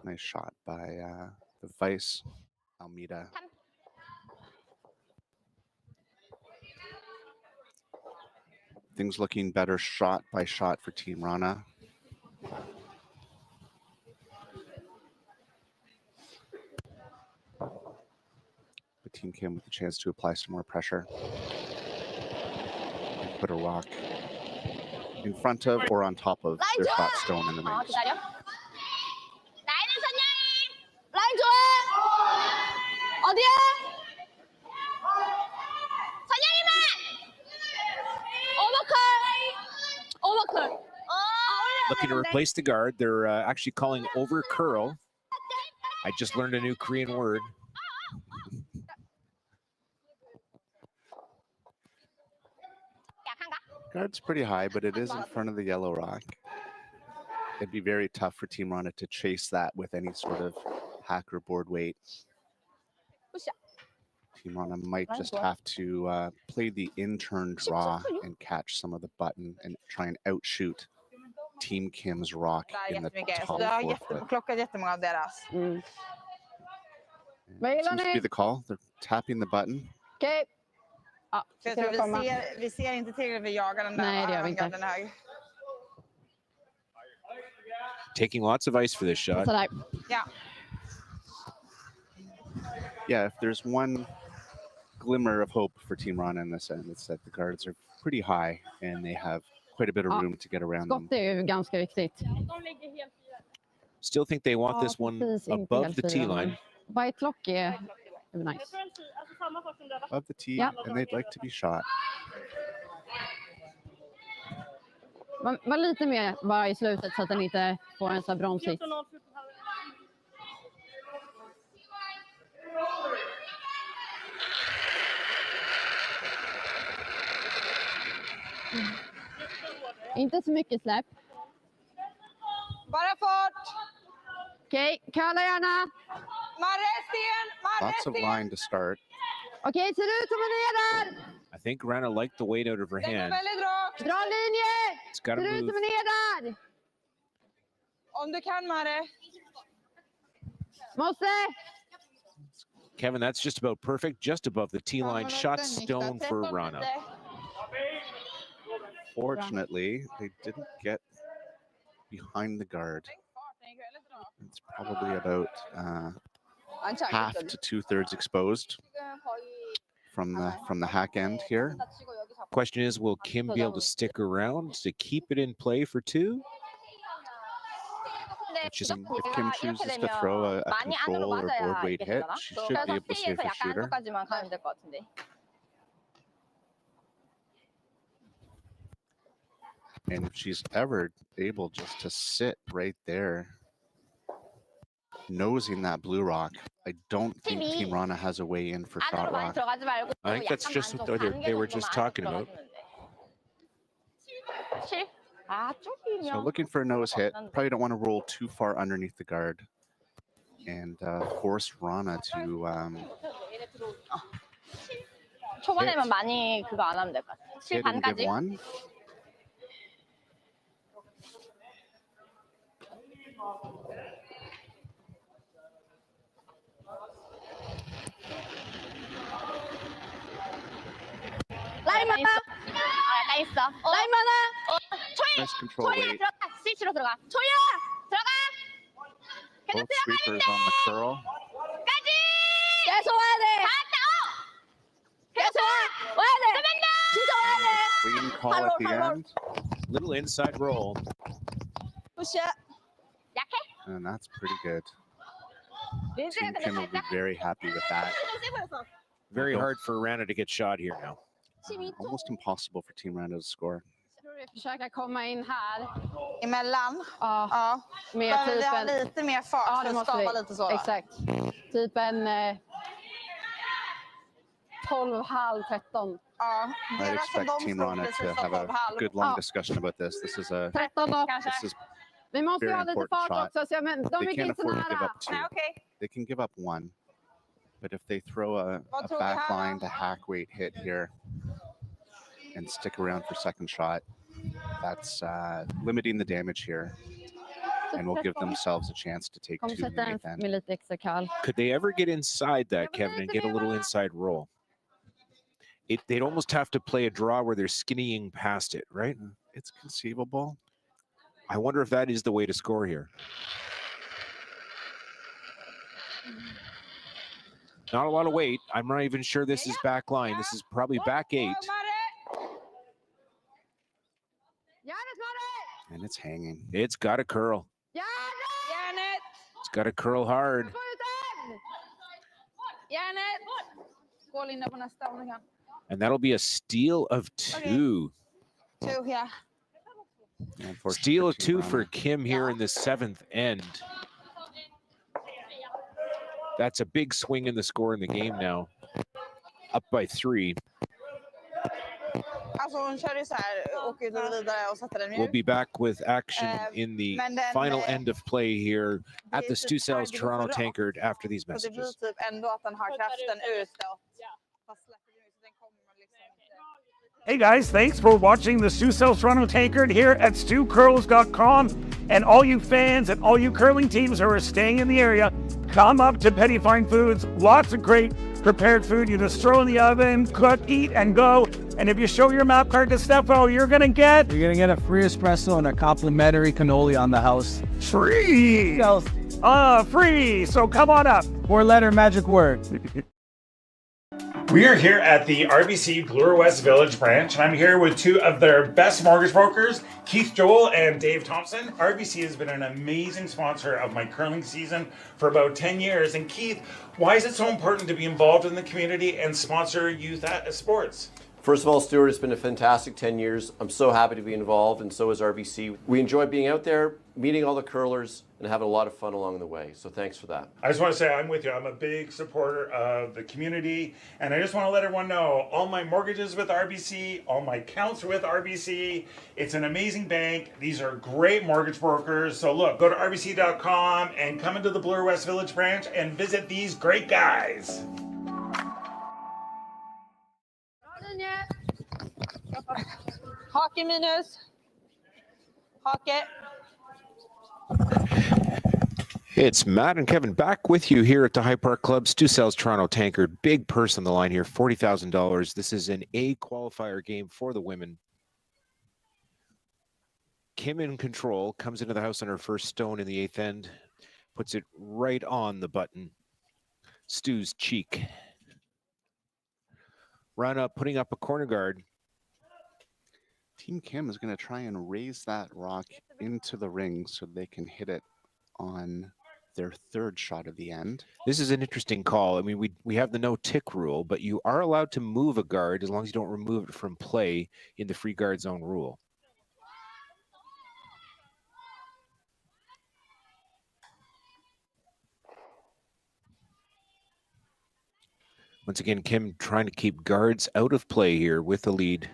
Nice shot by the Vice Almeida. Things looking better shot by shot for Team Rana. But Team Kim with the chance to apply some more pressure. And put a rock in front of or on top of their top stone in the rings. Looking to replace the guard. They're actually calling over curl. I just learned a new Korean word. Guard's pretty high, but it is in front of the yellow rock. It'd be very tough for Team Rana to chase that with any sort of hacker board weight. Team Rana might just have to play the in-turn draw and catch some of the button and try and outshoot Team Kim's rock in the top 4 foot. Klockat jättemånga av deras. Seems to be the call. They're tapping the button. Okej. Ja, jag tror vi ser inte till vi jagar den där. Nej, det gör vi inte. Taking lots of ice for this shot. Ja. Yeah, if there's one glimmer of hope for Team Rana in this end, it's that the guards are pretty high and they have quite a bit of room to get around them. Skott är ju ganska viktigt. Still think they want this one above the tee line. White lock är nice. Above the tee, and they'd like to be shot. Var lite mer bara i slutet så att den inte får en sån här bromshit. Inte så mycket släpp. Bara fart. Okej, curla gärna. Marre, sten. Marre, Lots of line to start. Okej, ser ut som en är där. I think Wrana liked the weight out of her hand. Väldigt rakt. Dra linje. It's got to Ser ut move. som en är där. Om du kan, Marre. Måste. Kevin, that's just about perfect, just above the tee line. Shot stone for Wrana. Fortunately, they didn't get behind the guard. It's probably about half to 2/3 exposed from the hack end here. Question is, will Kim be able to stick around to keep it in play for two? If Kim chooses to throw a control or board weight hit, she should be able to save her shooter. And if she's ever able just to sit right there, nosing that blue rock, I don't think Team Wrana has a way in for shot rock. I think that's just what they were just talking about. So looking for a nose hit. Probably don't want to roll too far underneath the guard and force Wrana to 초반에만 많이 그거 안 하면 될 것 같아. hit and give 7반까지. one. 라인 많아. 약간 있어. 라인 많아. Nice 초이. control 초이야 weight. 들어가. 스위치로 들어가. 초이야 들어가. Both sweepers on the curl. 까지. 계속 와야 돼. 갔다. 계속 와. 와야 돼. 진짜 와야 돼. Clean call at the end. Little inside roll. 푸시야. 약해. And that's pretty good. 린지가 Team 근데 Kim will be 살짝. very happy with that. Very hard for Wrana to get shot here now. Almost impossible for Team Wrana to score. Försöka komma in här. Emellan. Ja. Med Behöver vi ha typen. lite mer fart Ja, för det att måste skapa vi. lite så. Exakt. Typ en 12,5-13. Ja. I'd expect Team Wrana to have a good long discussion about this. This is a 13 då. this is Vi måste ju very ha lite important fart shot. också. Så men de They är can't inte så afford to give nära. up two. They can give up one, but if they throw a tror vi back här line to hack weight hit here and stick around for second shot, that's limiting the damage here, and will give themselves a chance to take Kom two in sätta the den eighth end. med lite extra kall. Could they ever get inside that, Kevin, and get a little inside roll? They'd almost have to play a draw where they're skinnying past it, right? It's conceivable. I wonder if that is the way to score here. Not a lot of weight. I'm not even sure this is back line. This is probably back 8. And it's hanging. It's got to curl. Järnet. It's got to curl hard. Järnet. Gå Linda på nästa om du kan. And that'll be a steal of 2. Two, yeah. Steal of 2 for Kim here in the 7th end. That's a big swing in the score in the game now. Up by 3. Alltså hon körde så här, åker ut och vidare och sätter den We'll mjukt. be back with action in the men den, final end of play here at the Stu Sells taggad Toronto för Tankard after these Och det blir messages. typ ändå att den har kraften utåt. Fast släpper den ut så den kommer liksom inte. Hey guys, thanks for watching the Stu Sells Toronto Tankard here at StuCurls.com. And all you fans and all you curling teams who are staying in the area, come up to Petty Fine Foods. Lots of great prepared food. You just throw in the oven, cook, eat, and go. And if you show your map card to Stefo, you're gonna get a free espresso and a complimentary cannoli on the house. free. Free. So come on up. 4-letter magic word. We are here at the RBC Bloor West Village branch, and I'm here with two of their best mortgage brokers, Keith Joel and Dave Thompson. RBC has been an amazing sponsor of my curling season for about 10 years. And Keith, why is it so important to be involved in the community and sponsor youth sports? First of all, Stuart, it's been a fantastic 10 years. I'm so happy to be involved, and so is RBC. We enjoy being out there, meeting all the curlers, and having a lot of fun along the way. So thanks for that. I just want to say I'm with you. I'm a big supporter of the community, and I just want to let everyone know all my mortgages with RBC, all my accounts with RBC. It's an amazing bank. These are great mortgage brokers. So look, go to rbc.com and come into the Bloor West Village branch and visit these great guys. Hake minus. Hake. It's Matt and Kevin back with you here at the High Park Club. Stu Sells Toronto Tankard. Big purse on the line here, $40,000. This is an A qualifier game for the women. Kim in control, comes into the house on her first stone in the 8th end, puts it right on the button. Stu's cheek. Wrana putting up a corner guard. Team Kim is going to try and raise that rock into the ring so they can hit it on their third shot of the end. This is an interesting call. I mean, we have the no tick rule, but you are allowed to move a guard as long as you don't remove it from play in the free guard zone rule. Once again, Kim trying to keep guards out of play here with the lead.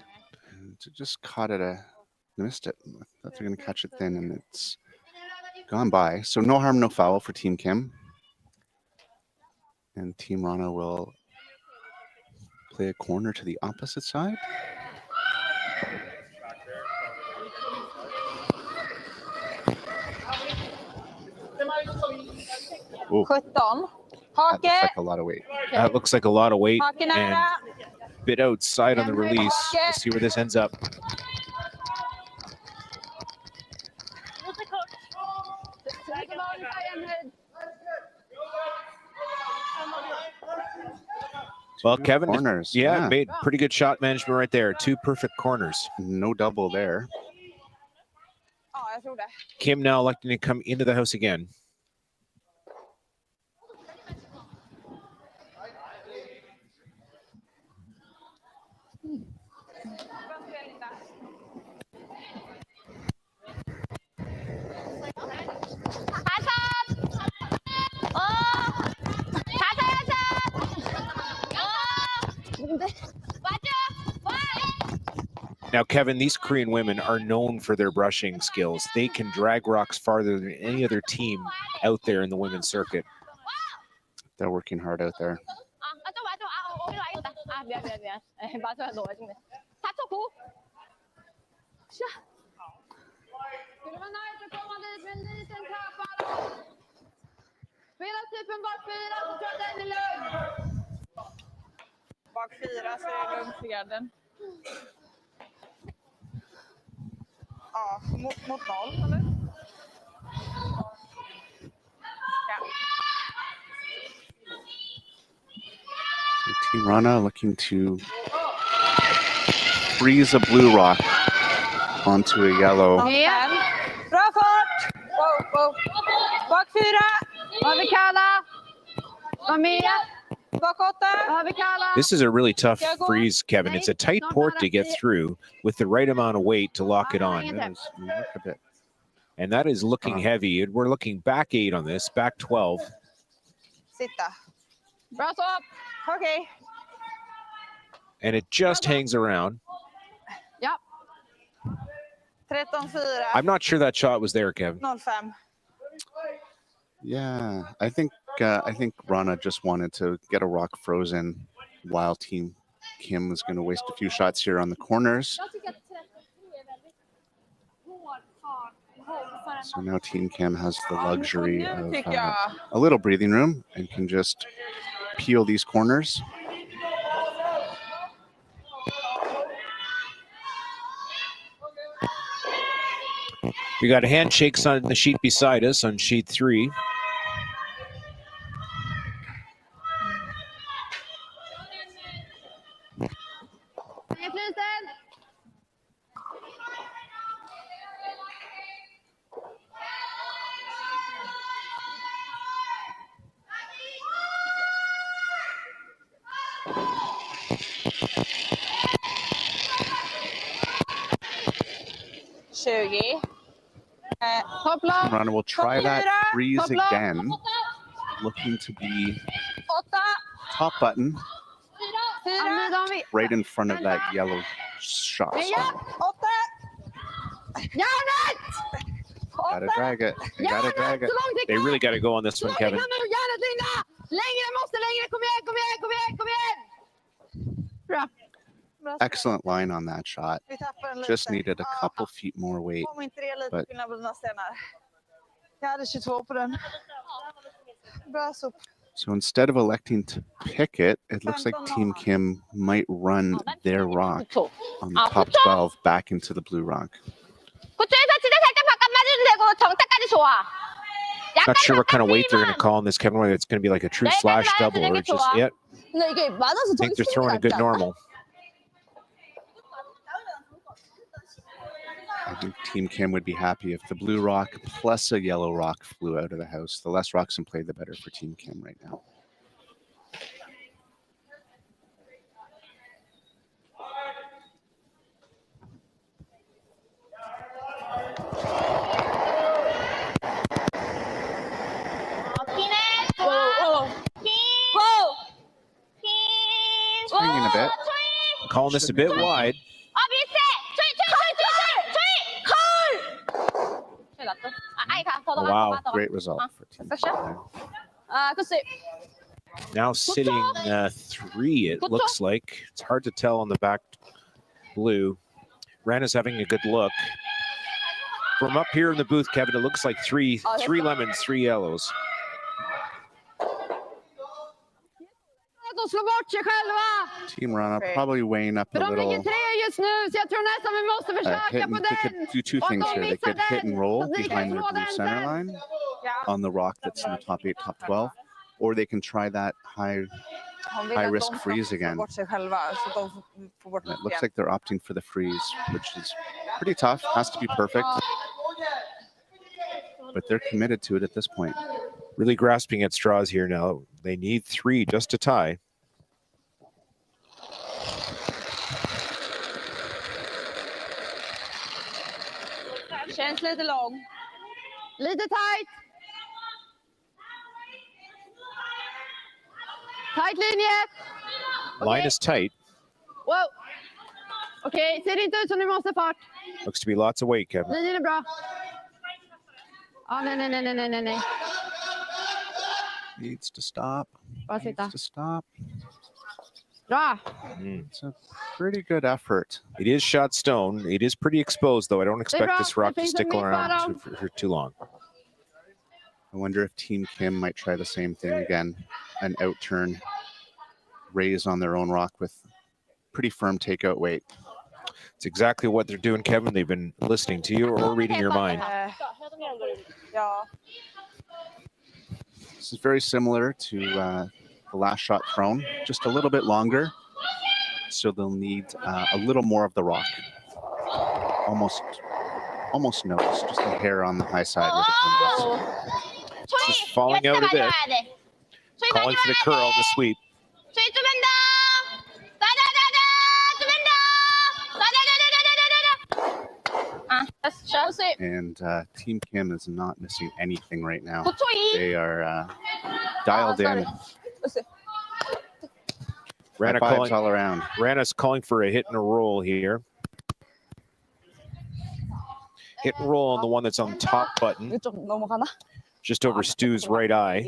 Just caught it, missed it. I thought they're going to catch it thin, and it's gone by. So no harm, no foul for Team Kim. And Team Wrana will play a corner to the opposite side. Ooh, 17. that looks Hake. like a lot of weight. That looks like a lot of weight Hake and nära. bit outside on the release. We'll see where this ends up. Well, Kevin, corners. Yeah, made pretty good shot management right there. 2 perfect corners. No double there. Ja, jag tror det. Kim now electing to come into the house again. Now, Kevin, these Korean women are known for their brushing skills. They can drag rocks farther than any other team out there in the women's circuit. They're working hard out there. Bak 4 så är det lugnt för garden. Ja, mot 0, eller? Ja. So Team Wrana looking to freeze a blue rock onto a yellow. Bra fart! Wow, wow. Bak 4. Har vi Kalla. Var med. Bak 8. Har vi Kalla. This is a really tough freeze, Kevin. It's a tight port to get through with the right amount of weight to lock it on. And that is looking heavy. And we're looking back 8 on this, back 12. Sitta. Bra stopp. Okej. And it just hangs around. Ja. 13-4. I'm not sure that shot was there, Kevin. 0-5. Yeah, I think Wrana just wanted to get a rock frozen while Team Kim was going to waste a few shots here on the corners. So now Team Kim has the luxury of a little breathing room and can just peel these corners. We got handshakes on the sheet beside us on sheet 3. 20. Team Rana will try that freeze again. Looking to be top button right in front of that yellow shot stone. Gotta drag it. They gotta drag it. They really got to go on this one, Kevin. Excellent line on that shot. Just needed a couple feet more weight. But so instead of electing to pick it, it looks like Team Kim might run their rock on the top 12 back into the blue rock. Not sure what kind of weight they're going to call on this, Kevin, whether it's going to be like a true slash double or just yet. I think they're throwing a good normal. I think Team Kim would be happy if the blue rock plus a yellow rock flew out of the house. The less rocks in play, the better for Team Kim right now. Swinging a bit. Calling this a bit wide. Oh, wow, great result for Team Kim. Now sitting 3, it looks like. It's hard to tell on the back blue. Rana's having a good look. From up here in the booth, Kevin, it looks like three lemons, 3 yellows. Team Rana probably weighing up a little. They could do 2 things here. They could hit and roll behind their blue center line on the rock that's in the top 8, top 12, or they can try that high risk freeze again. And it looks like they're opting for the freeze, which is pretty tough. Has to be perfect, but they're committed to it at this point. Really grasping at straws here now. They need 3 just to tie. Känns lite lång. Lite tight. Tight linje. Line is tight. Wow. Okej, ser inte ut som ni måste fart. Looks to be lots of weight, Kevin. Linjen är bra. Nej. Needs to stop. Needs to stop. Bra. It's a pretty good effort. It is shot stone. It is pretty exposed, though. I don't expect this rock to stick around for too long. I wonder if Team Kim might try the same thing again. An out turn, raise on their own rock with pretty firm takeout weight. It's exactly what they're doing, Kevin. They've been listening to you or reading your mind. This is very similar to the last shot thrown, just a little bit longer. So they'll need a little more of the rock. Almost nose, just a hair on the high side. Just falling out a bit. Calling for the curl, the sweep. And Team Kim is not missing anything right now. They are dialed in. Rana calling all around. Rana's calling for a hit and a roll here. Hit and roll on the one that's on the top button. Just over Stu's right eye.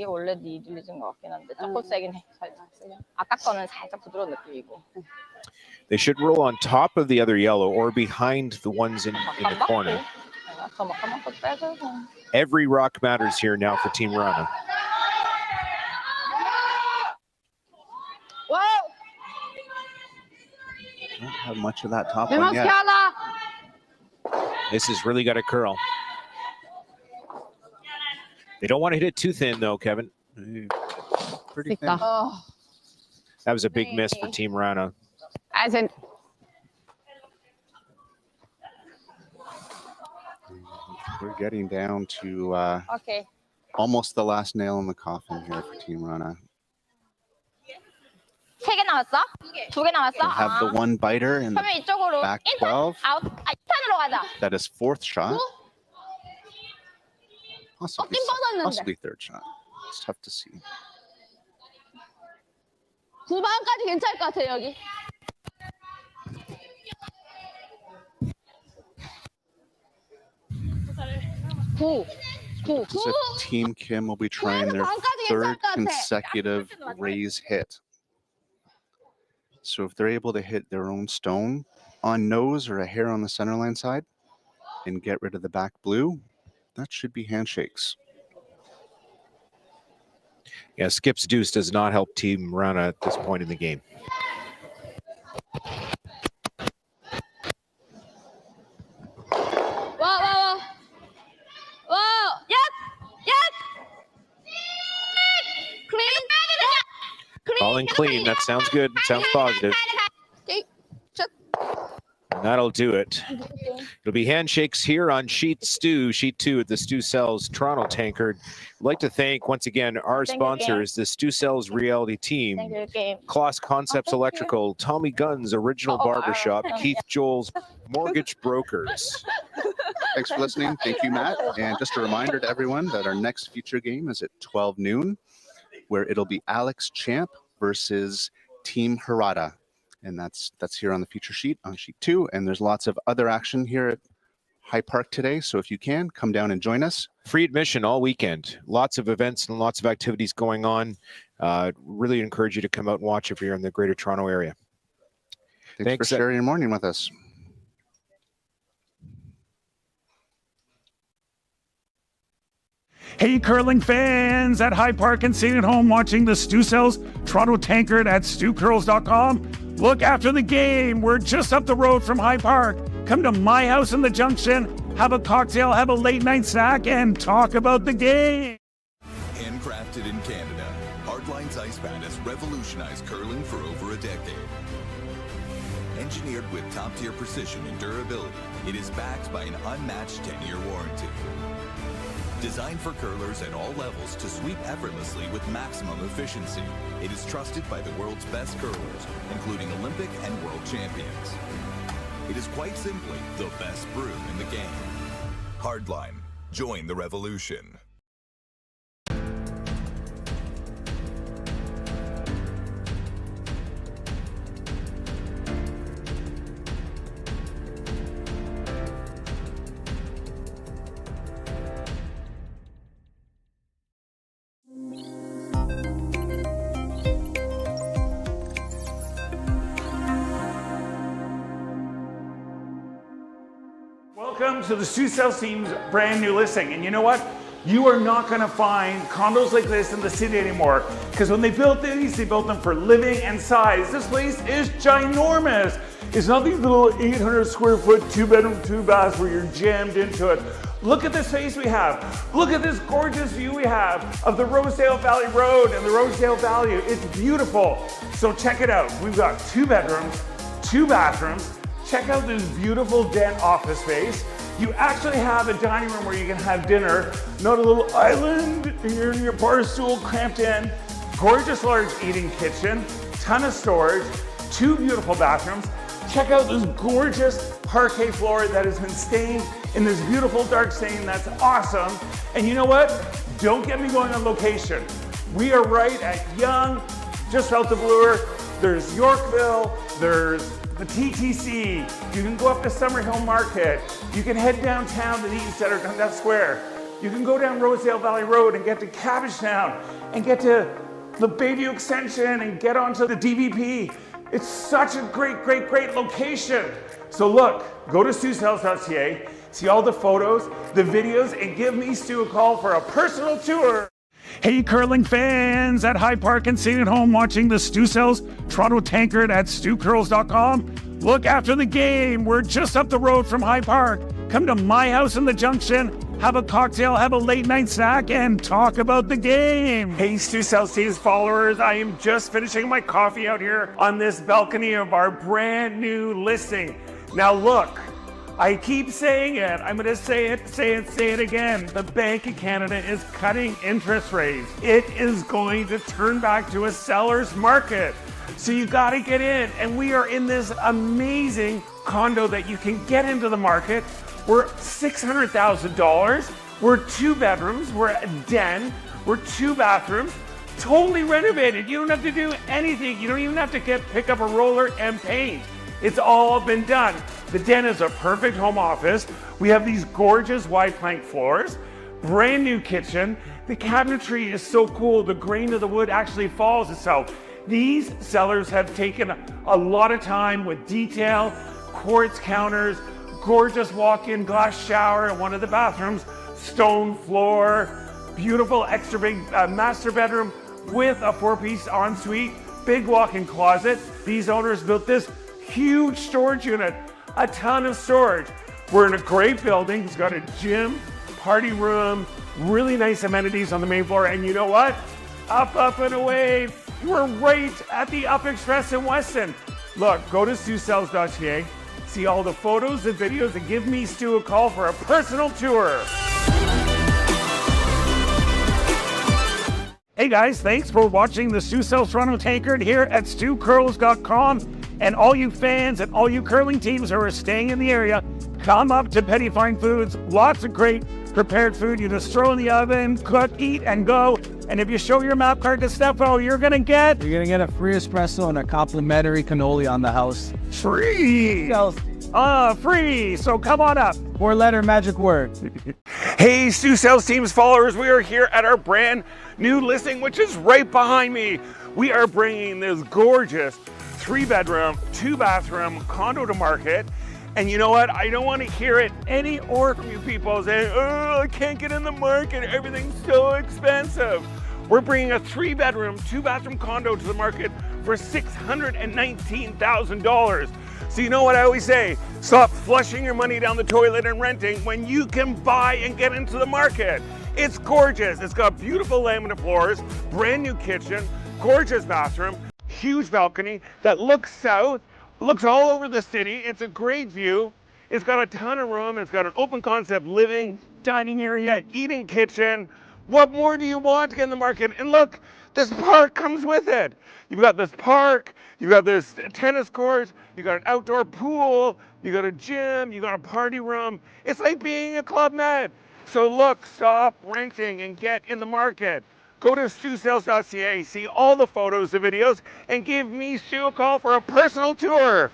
They should roll on top of the other yellow or behind the ones in the corner. Every rock matters here now for Team Rana. Don't have much of that top one yet. This has really got a curl. They don't want to hit it too thin, though, Kevin. Pretty thin. That was a big miss for Team Rana. We're getting down to almost the last nail in the coffin here for Team Rana. 3개 남았어? 2개 남았어? They have the one biter in the back 12. 아웃. 2탄으로. that his fourth shot. 뻗었는데. Possibly third shot. It's tough to see. 9번까지 괜찮을 것 같아요, 여기. As if Team Kim will be trying their third consecutive raise hit. So if they're able to hit their own stone on nose or a hair on the centerline side and get rid of the back blue, that should be handshakes. Yeah, Skip's deuce does not help Team Wrana at this point in the game. Calling clean. That sounds good. Sounds positive. And that'll do it. It'll be handshakes here on sheet 2 at the Stu Cells Toronto Tankard. I'd like to thank once again our sponsors, the Stu Cells Reality Team, Kloss Concepts Electrical, Tommy Gunn's Original Barbershop, Keith Joel's Mortgage Brokers. Thanks for listening. Thank you, Matt. And just a reminder to everyone that our next feature game is at 12 noon, where it'll be Alex Champ versus Team Harada. And that's here on the feature sheet, on sheet 2. And there's lots of other action here at High Park today. So if you can, come down and join us. Free admission all weekend. Lots of events and lots of activities going on. Really encourage you to come out and watch if you're in the Greater Toronto area. Thanks for sharing your morning with us. Hey, curling fans at High Park and sitting at home watching the Stu Cells Toronto Tankard at stewcurls.com. Look after the game. We're just up the road from High Park. Come to my house in the Junction, have a cocktail, have a late night snack, and talk about the game. Handcrafted in Canada, Hardlines Ice Pad has revolutionized curling for over a decade. Engineered with top-tier precision and durability, it is backed by an unmatched 10-year warranty. Designed for curlers at all levels to sweep effortlessly with maximum efficiency, it is trusted by the world's best curlers, including Olympic and world champions. It is quite simply the best brew in the game. Hardline. Join the revolution. Welcome to the Stu Cells team's brand new listing. And you know what? You are not going to find condos like this in the city anymore. Because when they built these, they built them for living and size. This place is ginormous. It's not these little 800 square foot, 2-bedroom, 2-bath where you're jammed into it. Look at the space we have. Look at this gorgeous view we have of the Rosedale Valley Road and the Rosedale Valley. It's beautiful. So check it out. We've got 2 bedrooms, 2 bathrooms. Check out this beautiful den office space. You actually have a dining room where you can have dinner, not a little island, you're in your bar stool cramped in. Gorgeous large eating kitchen, ton of storage, 2 beautiful bathrooms. Check out this gorgeous parquet floor that has been stained in this beautiful dark stain. That's awesome. And you know what? Don't get me going on location. We are right at Yonge, just south of Bloor. There's Yorkville, there's the TTC, you can go up to Summerhill Market, you can head downtown to the East Center, Dundas Square, you can go down Rosedale Valley Road and get to Cabbagetown and get to the Bayview Extension and get onto the DVP. It's such a great location. So look, go to StuCells.ca, see all the photos, the videos, and give me Stu a call for a personal tour. Hey, curling fans at High Park and sitting at home watching the Stu Cells Toronto Tankard at stewcurls.com. Look after the game. We're just up the road from High Park. Come to my house in the Junction, have a cocktail, have a late night snack, and talk about the game. Hey, Stu Cells team's followers, I am just finishing my coffee out here on this balcony of our brand new listing. Now look, I keep saying it. I'm going to say it again. The Bank of Canada is cutting interest rates. It is going to turn back to a seller's market. So you gotta get in. And we are in this amazing condo that you can get into the market. We're $600,000. We're 2 bedrooms, we're a den, we're 2 bathrooms, totally renovated. You don't have to do anything. You don't even have to pick up a roller and paint. It's all been done. The den is a perfect home office. We have these gorgeous wide plank floors, brand new kitchen. The cabinetry is so cool. The grain of the wood actually follows itself. These sellers have taken a lot of time with detail, quartz counters, gorgeous walk-in glass shower in one of the bathrooms, stone floor, beautiful extra big master bedroom with a 4-piece ensuite, big walk-in closet. These owners built this huge storage unit, a ton of storage. We're in a great building. It's got a gym, party room, really nice amenities on the main floor. And you know what? Up, up and away. We're right at the Up Express in Weston. Look, go to StuSells.ca, see all the photos and videos, and give me Stu a call for a personal tour. Hey guys, thanks for watching the Stu Sells Toronto Tankard here at StuCurls.com. And all you fans and all you curling teams who are staying in the area, come up to Petty Fine Foods. Lots of great prepared food. You just throw in the oven, cook, eat, and go. And if you show your map card to Stefo, you're gonna get a free espresso and a complimentary cannoli on the house. free. Free. So come on up. 4-letter magic word. Hey, Stu Sells Teams followers, we are here at our brand new listing, which is right behind me. We are bringing this gorgeous 3-bedroom, 2-bathroom condo to market. And you know what? I don't want to hear it any more from you people saying, oh, I can't get in the market. Everything's so expensive. We're bringing a 3-bedroom, 2-bathroom condo to the market for $619,000. So you know what I always say? Stop flushing your money down the toilet and renting when you can buy and get into the market. It's gorgeous. It's got beautiful laminate floors, brand new kitchen, gorgeous bathroom, huge balcony that looks south, looks all over the city. It's a great view. It's got a ton of room. It's got an open concept living, dining area, eating kitchen. What more do you want to get in the market? And look, this park comes with it. You've got this park, you've got this tennis court, you've got an outdoor pool, you've got a gym, you've got a party room. It's like being a Club Med. So look, stop renting and get in the market. Go to StuSells.ca, see all the photos and videos, and give me Stu a call for a personal tour.